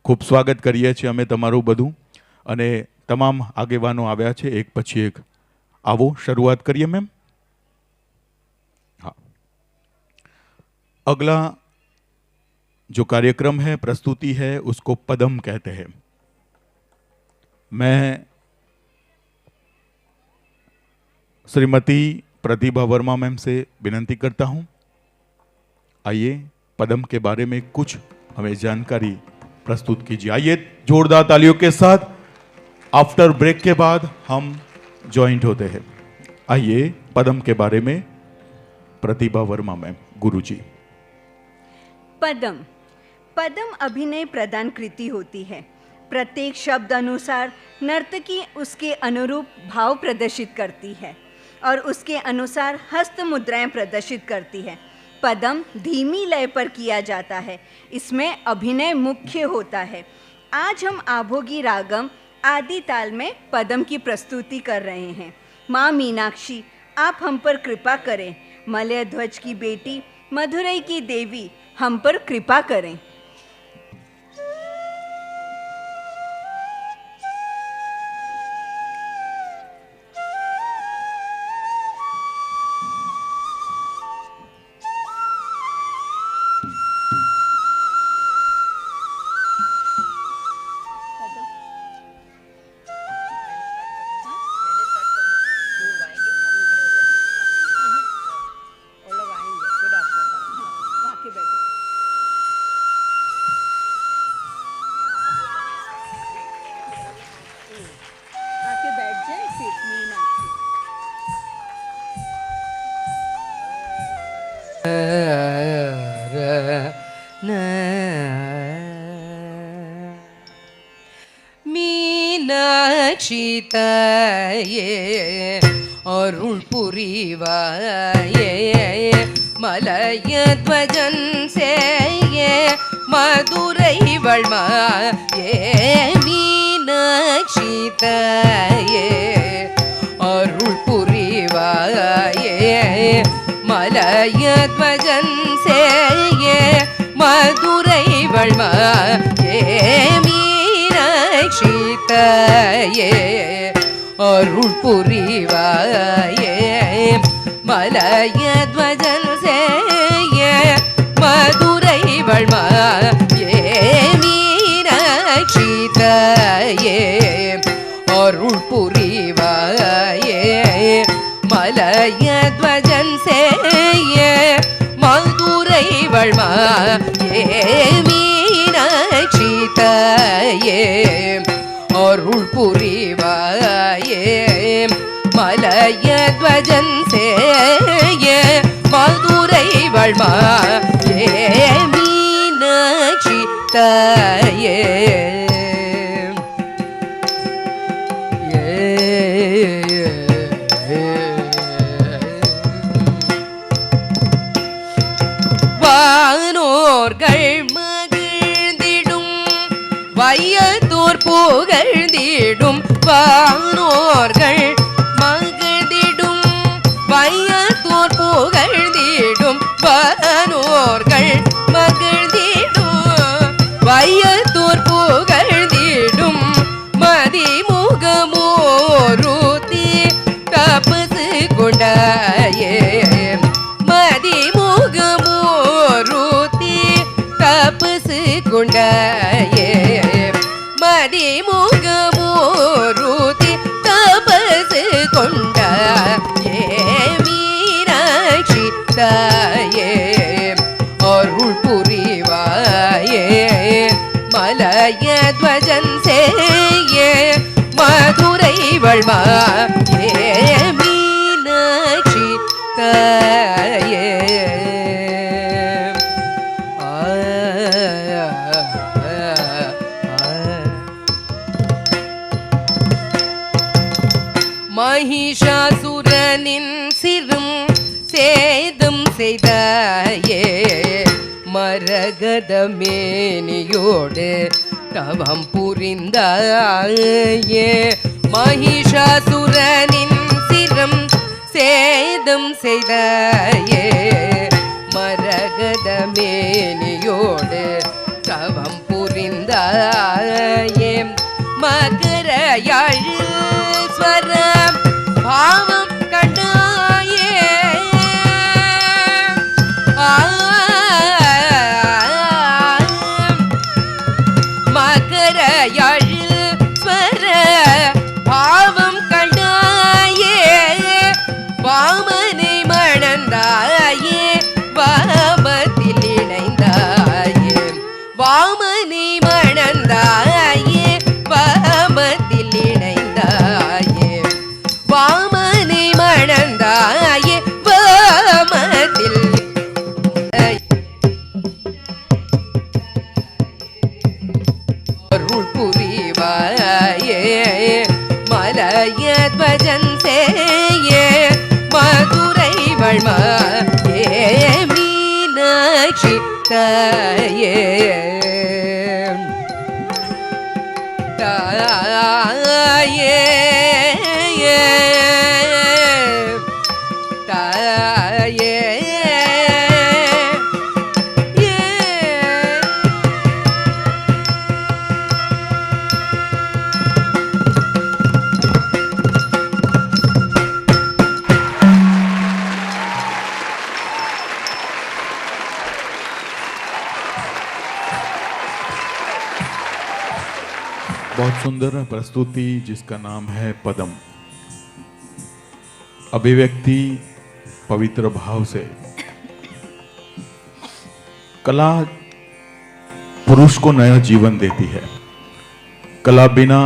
ખૂબ સ્વાગત કરીએ છીએ અમે તમારું બધું. અને તમામ આગેવાનો આવ્યા છે એક પછી એક. આવો शुरुआत करिए मैम. हाँ, अगला जो कार्यक्रम है, प्रस्तुति है, उसको पदम कहते हैं. मैं श्रीमती प्रतिभा वर्मा मैम से विनती करता हूं, आइए पदम के बारे में कुछ हमें जानकारी प्रस्तुत कीजिए. आइए जोरदार तालियों के साथ. आफ्टर ब्रेक के बाद हम ज्वाइंट होते हैं. आइए पदम के बारे में प्रतिभा वर्मा मैम, गुरुजी. पदम अभिनय प्रदान कृति होती है. प्रत्येक शब्द अनुसार नर्तकी उसके अनुरूप भाव प्रदर्शित करती है और उसके अनुसार हस्त मुद्राएं प्रदर्शित करती है. पदम धीमी लय पर किया जाता है. इसमें अभिनय मुख्य होता है. आज हम आभोगी रागम आदि ताल में पदम की प्रस्तुति कर रहे हैं. माँ मीनाक्षी, आप हम पर कृपा करें. मलय ध्वज की बेटी, मधुरई की देवी, हम पर कृपा करें. मीनाक्षी ताये अरुள் புரிவாயே மலய ध्वजन சேயே மதுரை வள்மாயே மீனாட்சி தாயே அருள் புரிவாயே மலய ध्वजन சேயே மதுரை வள்மாயே மீனாட்சி தாயே அருள் புரிவாயே மலய ध्वजन சேயே மதுரை வள்மாயே மீனாட்சி தாயே அருள் புரிவாயே மலய ध्वजन சேயே மதுரை வள்மாயே மீனாட்சி தாயே அருள் புரிவாயே மலய ध्वजन சேயே மதுரை வள்மாயே மீனாட்சி தாயே. வானோர்கள் மகிழ்ந்திடும் வையத்தூர் புகழ்ந்திடும் வானோர்கள் மகிழ்ந்திடும் வையத்தூர் புகழ்ந்திடும் வானோர்கள் மகிழ்ந்திடும் வையத்தூர் புகழ்ந்திடும் மதிமுகமோருத்தி தபசு கொண்டாயே மதிமுகமோருத்தி தபசு கொண்டாயே மதிமுகமோருத்தி தபசு கொண்டாயே மீனாட்சி தாயே அருள் புரிவாயே மலய ध्वजन சேயே மதுரை வள்மாயே மீனாட்சி தாயே. மகிஷாசுரனின் சிறும் சேதம் செய்தாயே மரகத மேனியோடு தவம் புரிந்தாயே மகிஷாசுரனின் சிரம் சேதம் செய்தாயே மரகத மேனியோடு தவம் புரிந்தாயே மகர யாழீஸ்வரம் பாவம் கண்டாயே மகர யாழீஸ்வர பாவம் கண்டாயே வாமனை மணந்தாயே வாமத்தில் இணைந்தாயே வாமனை மணந்தாயே வாமத்தில் இணைந்தாயே வாமனை மணந்தாயே வாமத்தில் அருள் புரிவாயே மலையத்வஜன் சேயே மதுரை வள்மாயே மீனாட்சி தாயே தாயே தாயே बहुत सुंदर प्रस्तुति जिसका नाम है पदम। अभिव्यक्ति पवित्र भाव से। कला पुरुष को नया जीवन देती है। कला बिना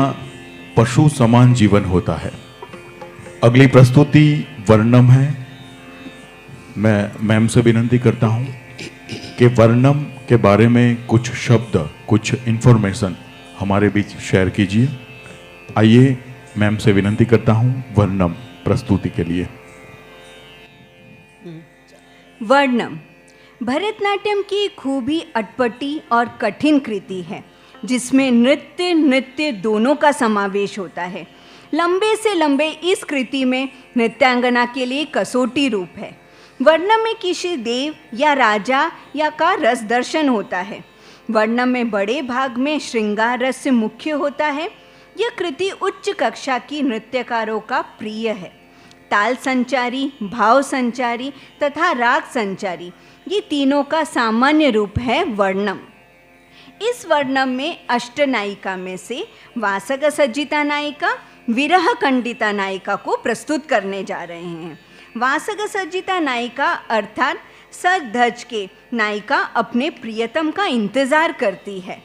पशु समान जीवन होता है। अगली प्रस्तुति वर्णम है। मैं मैम से विनती करता हूं कि वर्णम के बारे में कुछ शब्द, कुछ इंफॉर्मेशन हमारे बीच शेयर कीजिए। आइए मैम से विनती करता हूं वर्णम प्रस्तुति के लिए। वर्णम भरतनाट्यम की खूबी अटपटी और कठिन कृति है जिसमें नृत्य दोनों का समावेश होता है। लंबे से लंबे इस कृति में नृत्यांगना के लिए कसौटी रूप है। वर्णम में किसी देव या राजा या का रस दर्शन होता है। वर्णम में बड़े भाग में श्रृंगार रस से मुख्य होता है। यह कृति उच्च कक्षा की नृत्यकारों का प्रिय है। ताल संचारी, भाव संचारी तथा राग संचारी ये तीनों का सामान्य रूप है वर्णम। इस वर्णम में अष्टनायिका में से वासग सज्जिता नायिका विरह कंडिता नायिका को प्रस्तुत करने जा रहे हैं। वासग सज्जिता नायिका अर्थात सज धज के नायिका अपने प्रियतम का इंतजार करती है।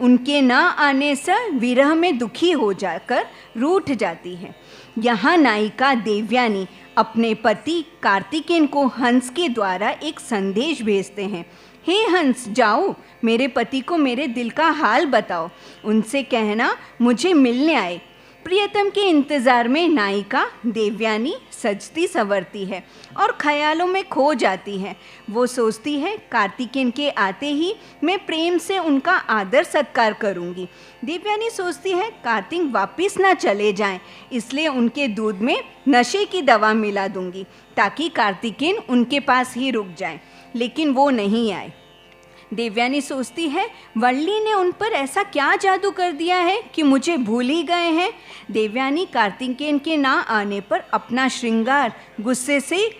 उनके न आने से विरह में दुखी हो जाकर रूठ जाती है। यहाँ नायिका देवयानी अपने पति कार्तिकेयन को हंस के द्वारा एक संदेश भेजते हैं। हे हंस, जाओ मेरे पति को मेरे दिल का हाल बताओ, उनसे कहना मुझे मिलने आए। प्रियतम के इंतज़ार में नायिका देवयानी सजती संवरती है और ख्यालों में खो जाती है। वो सोचती है कार्तिकेयन के आते ही मैं प्रेम से उनका आदर सत्कार करूंगी। देवयानी सोचती है कार्तिक वापस ना चले जाएं, इसलिए उनके दूध में नशे की दवा मिला दूंगी ताकि कार्तिकेयन उनके पास ही रुक जाएं, लेकिन वो नहीं आए। देवयानी सोचती है वल्ली ने उन पर ऐसा क्या जादू कर दिया है कि मुझे भूल ही गए हैं। देवयानी कार्तिकेयन के ना आने पर अपना श्रृंगार गुस्से से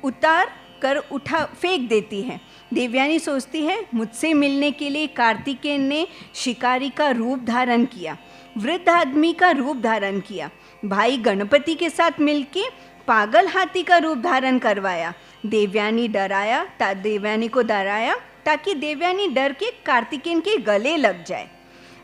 उतार कर उठा फेंक देती है। देवयानी सोचती है मुझसे मिलने के लिए कार्तिकेयन ने शिकारी का रूप धारण किया, वृद्ध आदमी का रूप धारण किया, भाई गणपति के साथ मिलके पागल हाथी का रूप धारण करवाया। देवयानी को डराया ताकि देवयानी डर के कार्तिकेयन के गले लग जाए।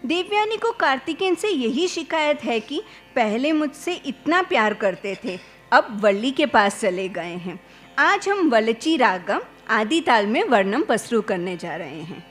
देवयानी को कार्तिकेयन से यही शिकायत है कि पहले मुझसे इतना प्यार करते थे, अब वल्ली के पास चले गए हैं। आज हम वलची रागम आदि ताल में वर्णम पसरू करने जा रहे हैं।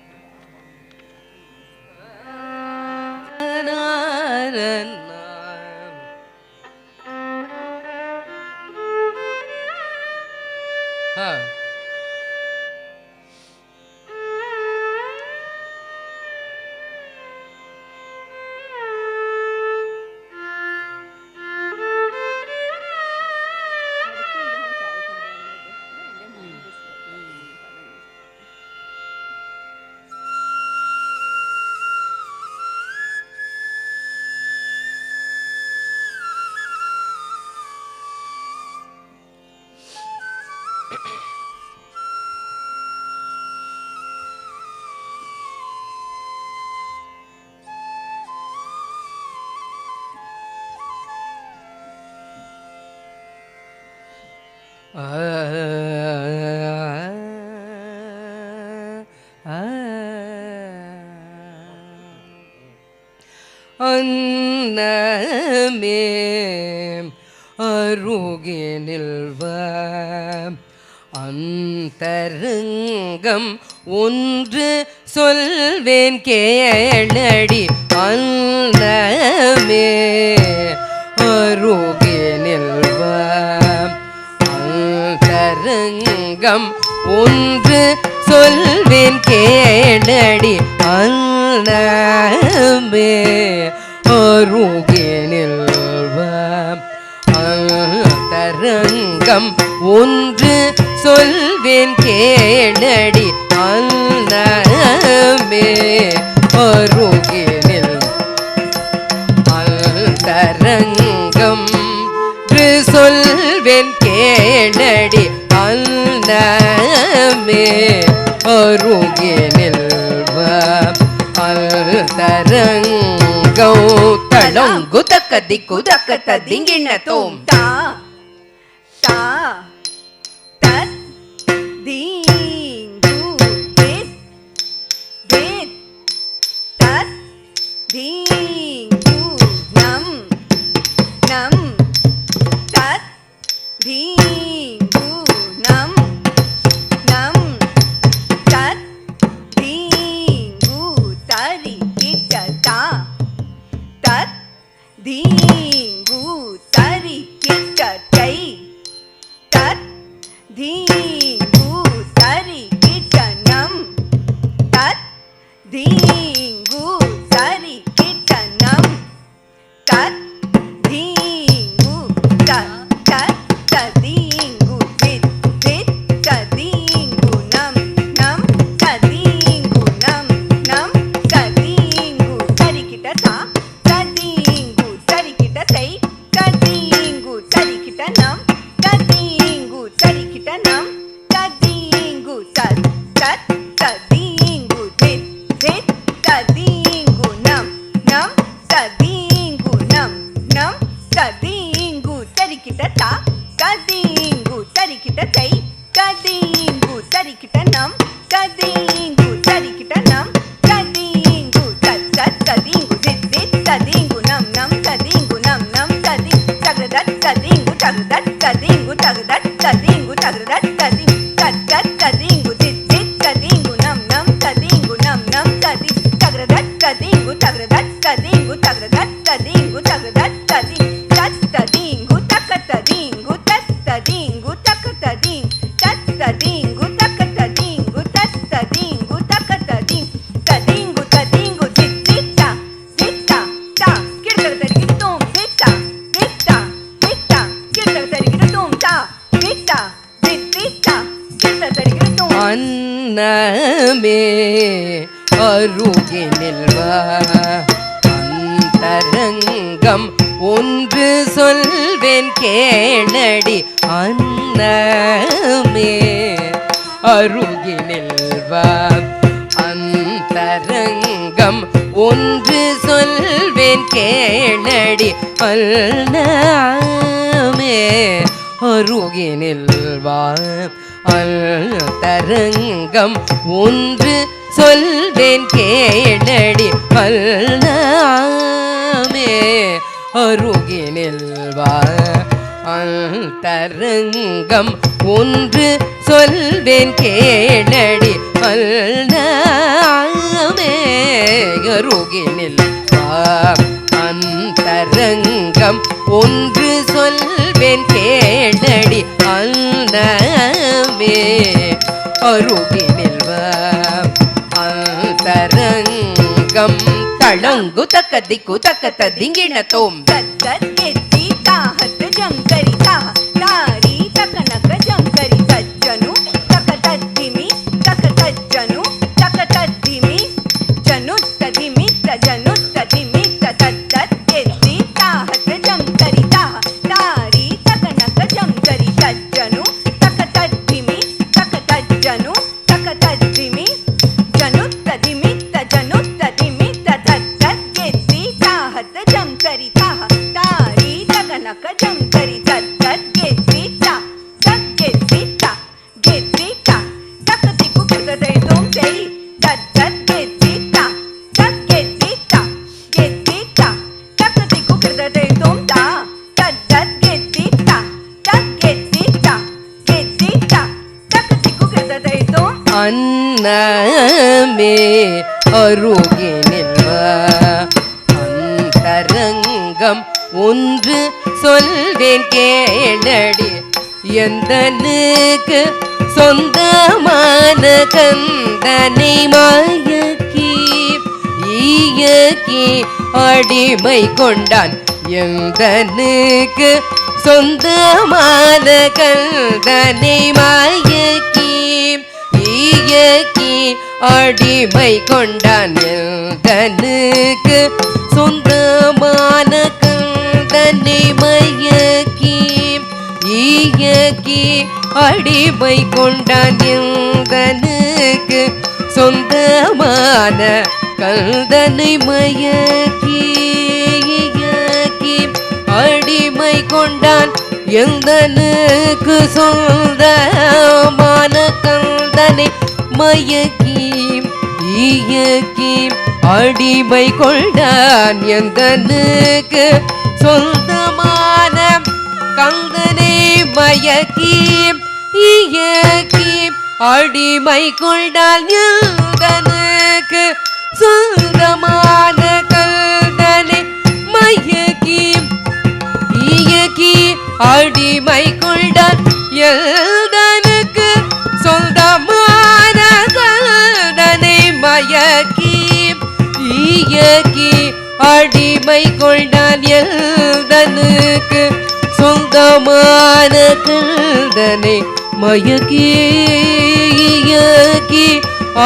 அன்னமே அருகே நில்வ அந்தரங்கம் ஒன்று சொல்வேன் கேளடி அன்னமே அருகே நில்வ அந்தரங்கம் ஒன்று சொல்வேன் கேளடி அன்னமே அருகே நில்வ அந்தரங்கம் ஒன்று சொல்வேன் கேளடி அன்னமே அருகே நில்வ அந்தரங்கம் சொல்வேன் கேளடி அன்னமே அருகே நில்வ அந்தரங்கம் தளங்கு தக்க திக்கு தக்க ததிங்கின தோம் ता ता तत् दींगु दित दित तत् दींगु नम नम तत् दींगु नम नम तत् दींगु तरि किटता तत् दींगु तरि किटतै तत् दींगु तरि किटनम तत् दींगु तरि किटनम तत् दींगु तदींगु दित दित तदींगु नम नम तदींगु नम नम तदींगु तरि किटता तदींगु तरि किटतै तदींगु तरि किटनम तदींगु तरि किटनम तदींगु तत् तत् तदींगु दित दित तदींगु नम नम तदींगु नम नम तदींगु तरि किटता तदींगु तरि किटतै तदींगु तरि किटनम तदींगु तरि किटनम तदींगु तत् तत् तदींगु दित दित तदींगु नम नम तदींगु नम नम तदी तगदत तदींगु तगदत तदींगु तगदत तदींगु तगदत तदी तत् तत् तदींगु दित दित तदींगु नम नम तदींगु नम नम तदी तगदत तदींगु तगदत तदींगु तगदत तदींगु तगदत तदी तत् तदींगु तक तदींगु तत् तदींगु तक तदीं तत् तदींगु तक तदींगु तत् तदींगु तक तदीं तदींगु तदींगु दित दिता दिता ता किडतर तरिगिड तोम दिता दिता दिता किडतर तरिगिड तोम ता दिता दित दिता किडतर तरिगिड तोम அன்னமே அருகே நில்வ அந்தரங்கம் ஒன்று சொல்வேன் கேளடி அன்னமே அருகே நில்வ அந்தரங்கம் ஒன்று சொல்வேன் கேளடி அன்னமே அருகே நில்வ அந்தரங்கம் ஒன்று சொல்வேன் கேளடி அன்னமே அருகே நில்வ அந்தரங்கம் ஒன்று சொல்வேன் கேளடி அன்னமே அருகே நில்வ அந்தரங்கம் ஒன்று சொல்வேன் கேளடி அன்னமே அருகே நில்வ அந்தரங்கம் தளங்கு தக்க திக்கு தக்க ததிங்கின தோம் तद्गत केती ताहत जंकरी ताह तारी तकनक जंकरी तज्जनु तक तद्धिमी तक तज्जनु तक तद्धिमी जनु तद्धिमी तजनु तद्धिमी तद्गत केती ताहत जंकरी ताह तारी तकनक जंकरी तज्जनु तक तद्धिमी तक तज्जनु तक तद्धिमी जनु तद्धिमी तजनु तद्धिमी तद्गत केती ताहत जंकरी ताह तारी அருகினில் அந்தரங்கம் ஒன்று சொல்வேன் கேளடி எந்தனுக்கு சொந்தமான கந்தனை மாயக்கி ஈயக்கி அடிமை கொண்டான் எந்தனுக்கு சொந்தமான கந்தனை மாயக்கி ஈயக்கி அடிமை கொண்டான் எந்தனுக்கு சொந்தமான கந்தனை மயக்கி ஈயக்கி அடிமை கொண்டான் எந்தனுக்கு சொந்தமான கந்தனை மயக்கி ஈயக்கி அடிமை கொண்டான் எந்தனுக்கு சொந்தமான கந்தனை மயக்கி ஈயக்கி அடிமை கொண்டான் எந்தனுக்கு சொந்தமான கந்தனை மயக்கி ஈயக்கி அடிமை கொண்டான் எந்தனுக்கு சொந்தமான கந்தனை மயக்கி ஈயக்கி அடிமை கொண்டான் எந்தனுக்கு சொந்தமான கந்தனை மயக்கி ஈயக்கி அடிமை கொண்டான் எந்தனுக்கு சொந்தமான கந்தனை மயக்கி ஈயக்கி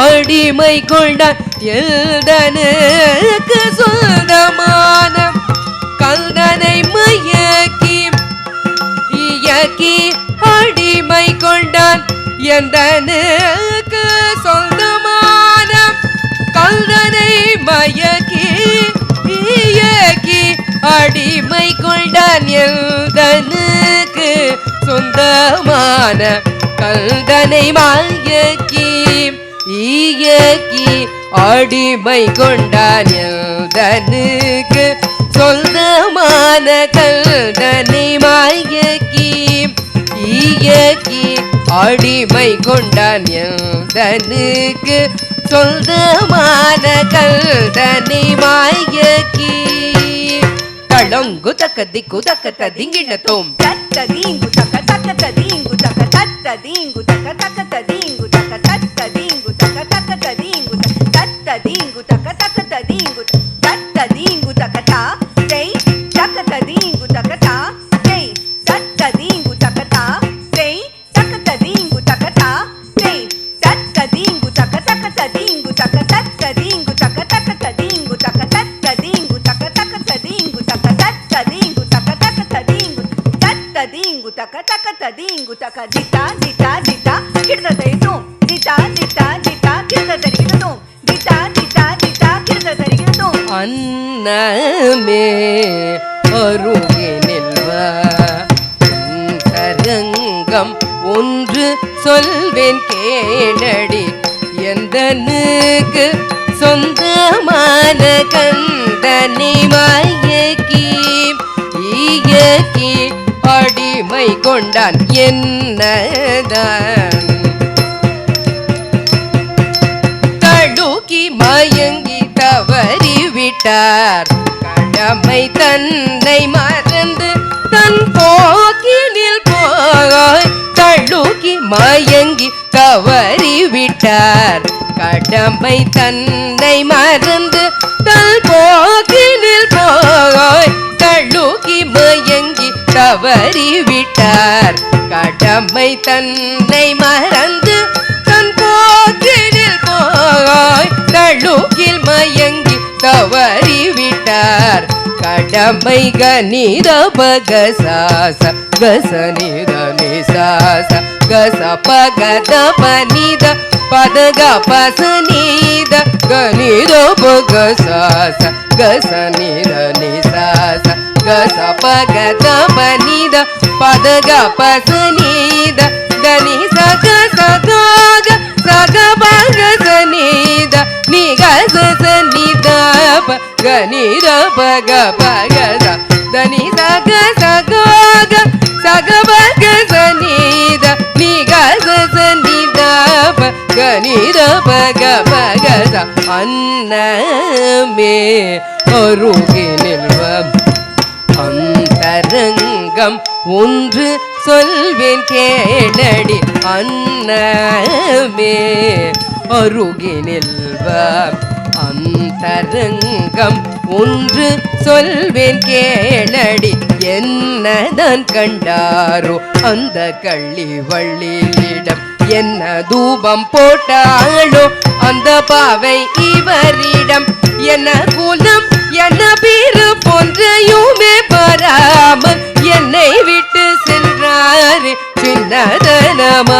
அடிமை கொண்டான் எந்தனுக்கு சொந்தமான கந்தனை மயக்கி ஈயக்கி அடிமை கொண்டான் எந்தனுக்கு சொந்தமான கந்தனை மயக்கி ஈயக்கி அடிமை கொண்டான் எந்தனுக்கு சொந்தமான கந்தனை மயக்கி ஈயக்கி அடிமை கொண்டான் எந்தனுக்கு சொந்தமான கந்தனை மயக்கி ஈயக்கி அடிமை கொண்டான் எந்தனுக்கு சொந்தமான கந்தனை மயக்கி தளங்கு தக்க திக்கு தக்க ததிங்கிணத்தோம் தத்ததீங்கு தக்க தக்க ததீங்கு தக்க தத்ததீங்கு தக்க தக்க ததீங்கு தக்க தத்ததீங்கு தக்க தக்க ததீங்கு தத்ததீங்கு தக்க தக்க ததீங்கு தத்ததீங்கு தக்க தா டேய் தக்க ததீங்கு தக்க தா டேய் தத்ததீங்கு தக்க தா டேய் தக்க ததீங்கு தக்க தா டேய் தத்ததீங்கு தக்க தக்க ததீங்கு தக்க தத்ததீங்கு தக்க தக்க ததீங்கு தக்க தத்ததீங்கு தக்க தக்க ததீங்கு தக்க தத்ததீங்கு தக்க தக்க ததீங்கு தத்ததீங்கு தக்க தக்க ததீங்கு தக்க திட்டா திட்டா திட்டா கிடதரிதும் திட்டா திட்டா திட்டா கிடதரிதும் திட்டா திட்டா திட்டா கிடதரிதும் அன்னமே அருகினில் அந்தரங்கம் ஒன்று சொல்வேன் கேளடி எந்தனுக்கு சொந்தமான கந்தனை மயக்கி ஈயக்கி அடிமை கொண்டான் என்னதான் தடுக்கி மயங்கி தவறி விட்டார் கடமை தன்னை மறந்து தன் போக்கினில் போய் தடுக்கி மயங்கி தவறி விட்டார் கடமை தன்னை மறந்து தன் போக்கினில் போய் தடுக்கி மயங்கி தவறி விட்டார் கடமை தன்னை மறந்து தன் போக்கினில் போய் தடுக்கில் மயங்கி தவறி விட்டார் கடமை கனித பகசாச கசனித நிசாச கச பகத பனித பதக பசனித கனித பகசாச கசனித நிசாச கச பகத பனித பதக பசனித கனி சக சகாக சக பகசனித நிகச சனித கனித பக பகத தனி சக சகாக சக பகசனித நிகச சனித கனித பக பகத அன்னமே அருகினில் அந்தரங்கம் ஒன்று சொல்வேன் கேளடி அன்னமே அருகினில் அந்தரங்கம் ஒன்று சொல்வேன் கேளடி என்னதான் கண்டாரோ அந்த கள்ளி வள்ளியிடம் என்ன தூபம் போட்டாளோ அந்த பாவை இவரிடம் என்ன குலம் என்ன பேரு போன்றையுமே பாராமல் என்னை விட்டு சென்றாரே சின்னதனமாகவே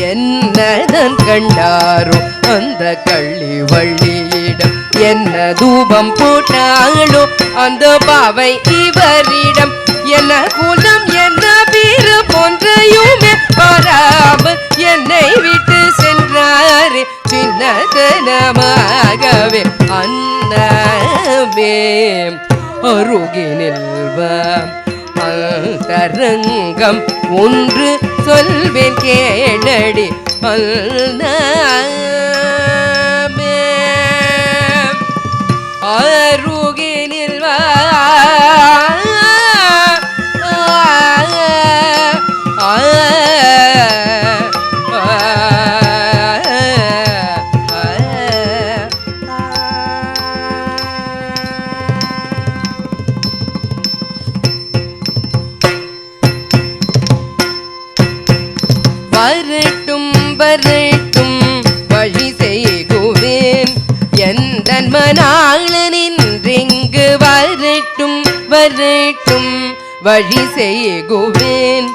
என்னதான் கண்டாரோ அந்த கள்ளி வள்ளியிடம் என்ன தூபம் போட்டாளோ அந்த பாவை இவரிடம் என்ன குலம் என்ன பேரு போன்றையுமே பாராமல் என்னை விட்டு சென்றாரே சின்னதனமாகவே அன்னமே அருகினில் அந்தரங்கம் ஒன்று சொல்வேன் கேளடி அன்னமே அருகினில் வரட்டும் வரட்டும் வழி செய்குவேன் எந்தன் மனாளனின்றெங்கு வரட்டும் வரட்டும் வழி செய்குவேன்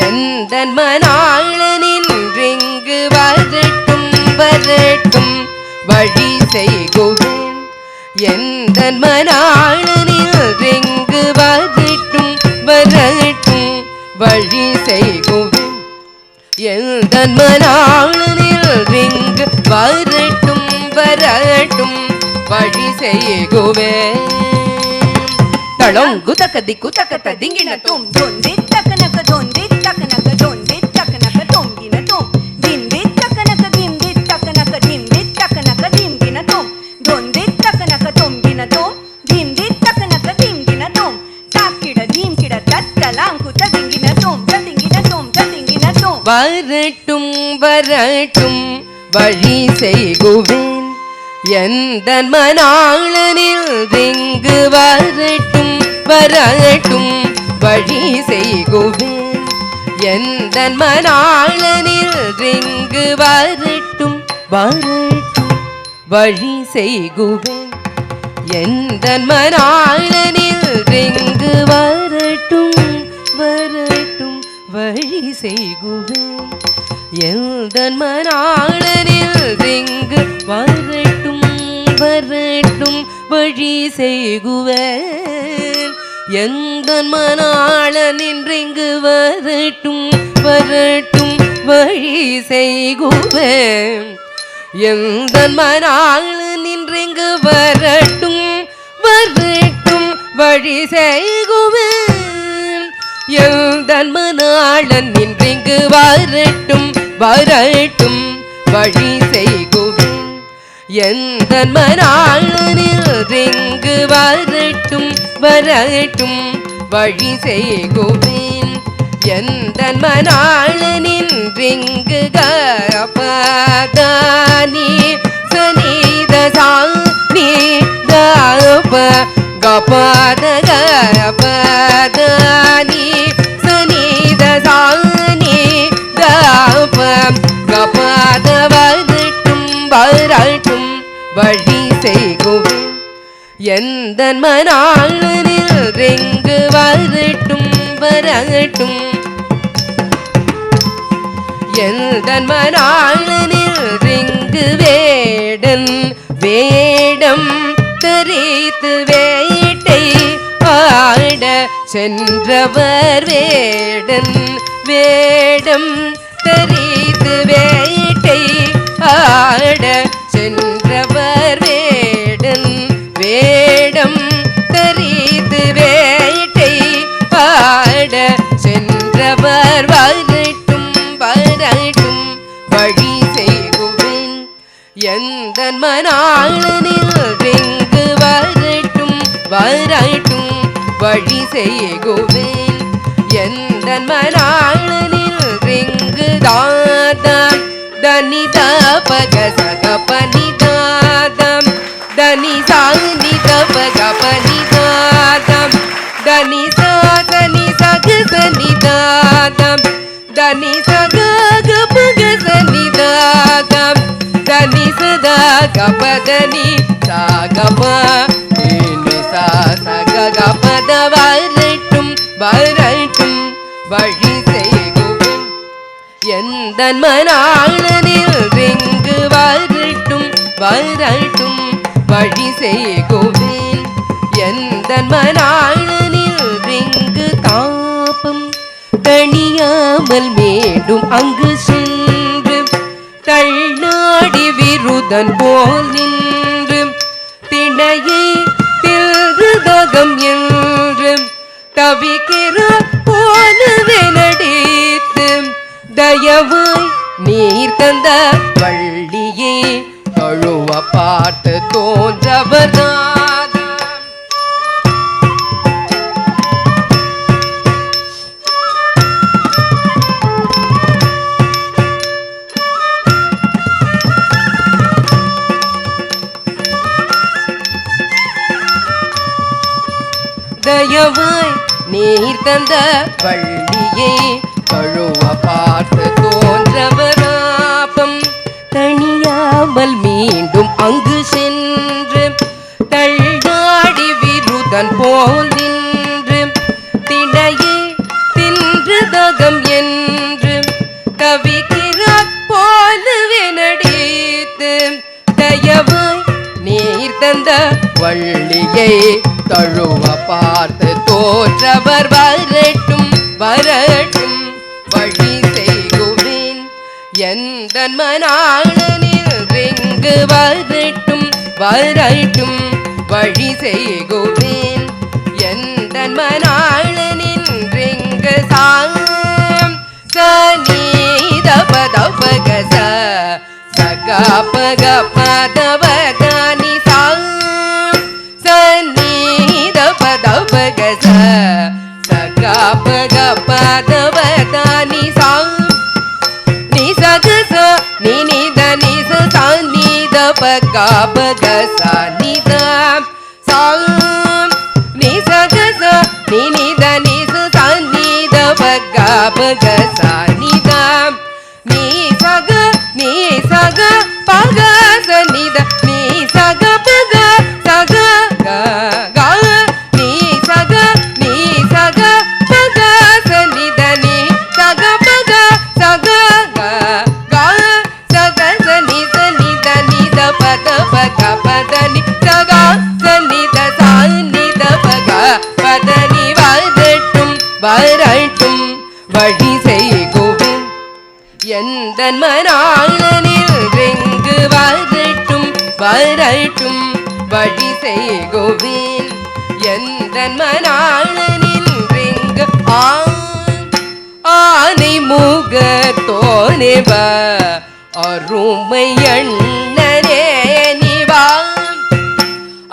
எந்தன் மனாளனின்றெங்கு வரட்டும் வரட்டும் வழி செய்குவேன் எந்தன் மனாளனின்றெங்கு வரட்டும் வரட்டும் வழி செய்குவேன் எந்தன் மனாளனின்றெங்கு வரட்டும் வரட்டும் வழி செய்குவேன் தளொங்கு தக்க திக்கு தக்க திங்கின தும் தொந்தி தக்கனக்க தொந்தி தக்கனக்க தொந்தி தக்கனக்க தொங்கின தும் திந்தி தக்கனக்க திந்தி தக்கனக்க திந்தி தக்கனக்க திங்கின தும் தொந்தி தக்கனக்க தொங்கின தும் திந்தி தக்கனக்க திங்கின தும் தாக்கிட தீம்கிட தத்தலாங்கு ததிங்கின தும் ததிங்கின தும் ததிங்கின தும் வரட்டும் வரட்டும் வழி செய்குவேன் எந்தன் மனாளனின்றெங்கு வரட்டும் வரட்டும் வழி செய்குவேன் எந்தன் மனாளனின்றெங்கு வரட்டும் வரட்டும் வழி செய்குவேன் எந்தன் மனாளனின்றெங்கு வரட்டும் வரட்டும் வழி செய்குவேன் எந்தன் மனாளனின்றெங்கு வரட்டும் வரட்டும் வழி செய்குவேன் எந்தன் மனாளனின்றெங்கு வரட்டும் வரட்டும் வழி செய்குவேன் எந்தன் மனாளனின்றெங்கு வரட்டும் வரட்டும் வழி செய்குவேன் எந்தன் மனாளனின்றெங்கு வரட்டும் வரட்டும் வழி செய்குவேன் எந்தன் மனாளனின்றெங்கு வரட்டும் வரட்டும் வழி செய்குவேன் எந்தன் மனாளனின்றெங்கு கபதானி சனித சானி கப கபத கபதானி சனித சானி கப கபத வரட்டும் வரட்டும் வழி செய்குவேன் எந்தன் மனாளனின்றெங்கு வரட்டும் வரட்டும் எந்தன் மனாளனின்றெங்கு வேடன் வேடம் தரித்து வேட்டை ஆட சென்றவர் வேடன் வேடம் தரித்து வேட்டை ஆட சென்றவர் வேடன் வேடம் தரித்து வேட்டை ஆட சென்றவர் வரட்டும் வரட்டும் வழி செய்குவேன் எந்தன் வரட்டும் வழி செய்குவேன் எந்த மனாளனில் ரிங்கு தாதம் தனி தபக சகபனி தாதம் தனி சானி தபக பனி தாதம் தனி சாசனி சகசனி தாதம் தனி சகக புகசனி தாதம் தனி சதா கபதனி சாகப இனி சாசக பத வரட்டும் வரட்டும் வழி செய்குவேன் எந்த மனாளனில் ரிங்கு வரட்டும் வரட்டும் வழி செய்குவேன் எந்த மனாளனில் ரிங்கு தாபம் தணியாமல் மீண்டும் அங்கு சென்று தள்ளாடி விருதன் போல் நின்று திணையை தில்தகம் என்று தவிக்கிற போலவே நடித்து தயவாய் நீர் தந்த வள்ளியே தழுவ பார்த்து தோன்றவர்தான் தயவாய் நீர் தந்த வள்ளியே தழுவ பார்த்து தோன்றவராபம் தணியாமல் மீண்டும் அங்கு சென்று தள்ளாடி விருதன் போல் நின்று திணையே தின்று தகம் என்று தவிக்கிறார் போலவே நடித்து தயவாய் நீர் தந்த வள்ளியை தழுவ பார்த்து தோற்றவர் வரட்டும் வரட்டும் வழி செய்குவேன் எந்த மனாளனில் ரிங்கு வரட்டும் வரட்டும் வழி செய்குவேன் எந்த மனாளனின் ரிங்கு சாம் சனீத பதபக சகபக பதவதானி சாம் சனீத பதபக சகபக பதவதானி சாம் நிசகச நினித நிச சானித பகபக சானித சாம் நிசகச நினித நிச சானித பகபக சானித நிசக நிசக பக சனித நிசக பக சக க க நிசக நிசக பக சனித நிசக பக சக க க சக சனி சனித நித பத பக பதனி சக சனித சானித பக பதனி வரட்டும் வரட்டும் வழி செய்குவேன் எந்த மனாளனில் ரிங்கு வரட்டும் வரட்டும் வழி செய்குவேன் எந்த மனாளனில் ரிங்கு ஆனை முகத்தோனேவ அருமை அண்ணனே நிவா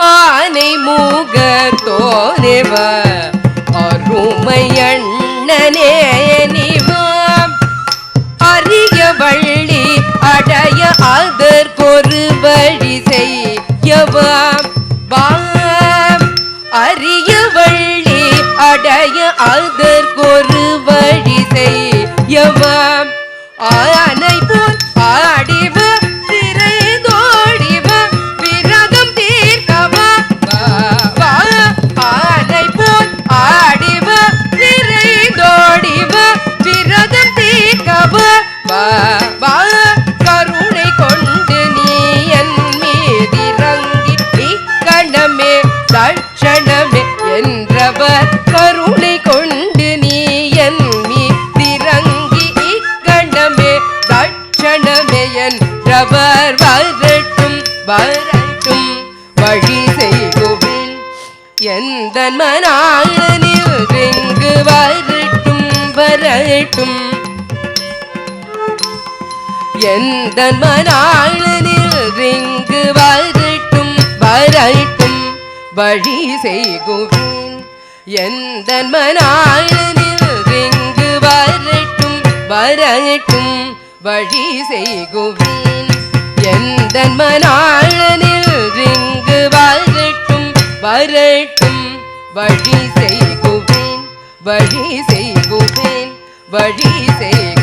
ஆனை முகத்தோனேவ அருமை அண்ணனே நிவா அரிய வள்ளி அடைய அதற்கொரு வழி செய்யவாம் வாம் அரிய வள்ளி அடைய அதற்கொரு வழி செய்யவாம் ஆனை போல் ஆடிவ சிறை தோடிவ விரதம் தீர்க்கவா ஆனை போல் ஆடிவ சிறை தோடிவ விரதம் தீர்க்கவா கருணை கொண்டு நீ என் மீதிறங்கி இக்கணமே தட்சணமே என்றவர் கருணை கொண்டு நீ என் மீதிறங்கி இக்கணமே தட்சணமே என்றவர் வரட்டும் வரட்டும் வழி செய்குவேன் எந்த மனாளனில் ரிங்கு வரட்டும் வரட்டும் எந்த மனாளனில் ரிங்கு வரட்டும் வரட்டும் வழி செய்குவேன் எந்தன் மனாளனில் ரிங்கு வரட்டும் வரட்டும் வழி செய்குவேன் எந்தன் மனாளனில் ரிங்கு வரட்டும் வரட்டும் வழி செய்குவேன் வழி செய்குவேன் வழி செய்கு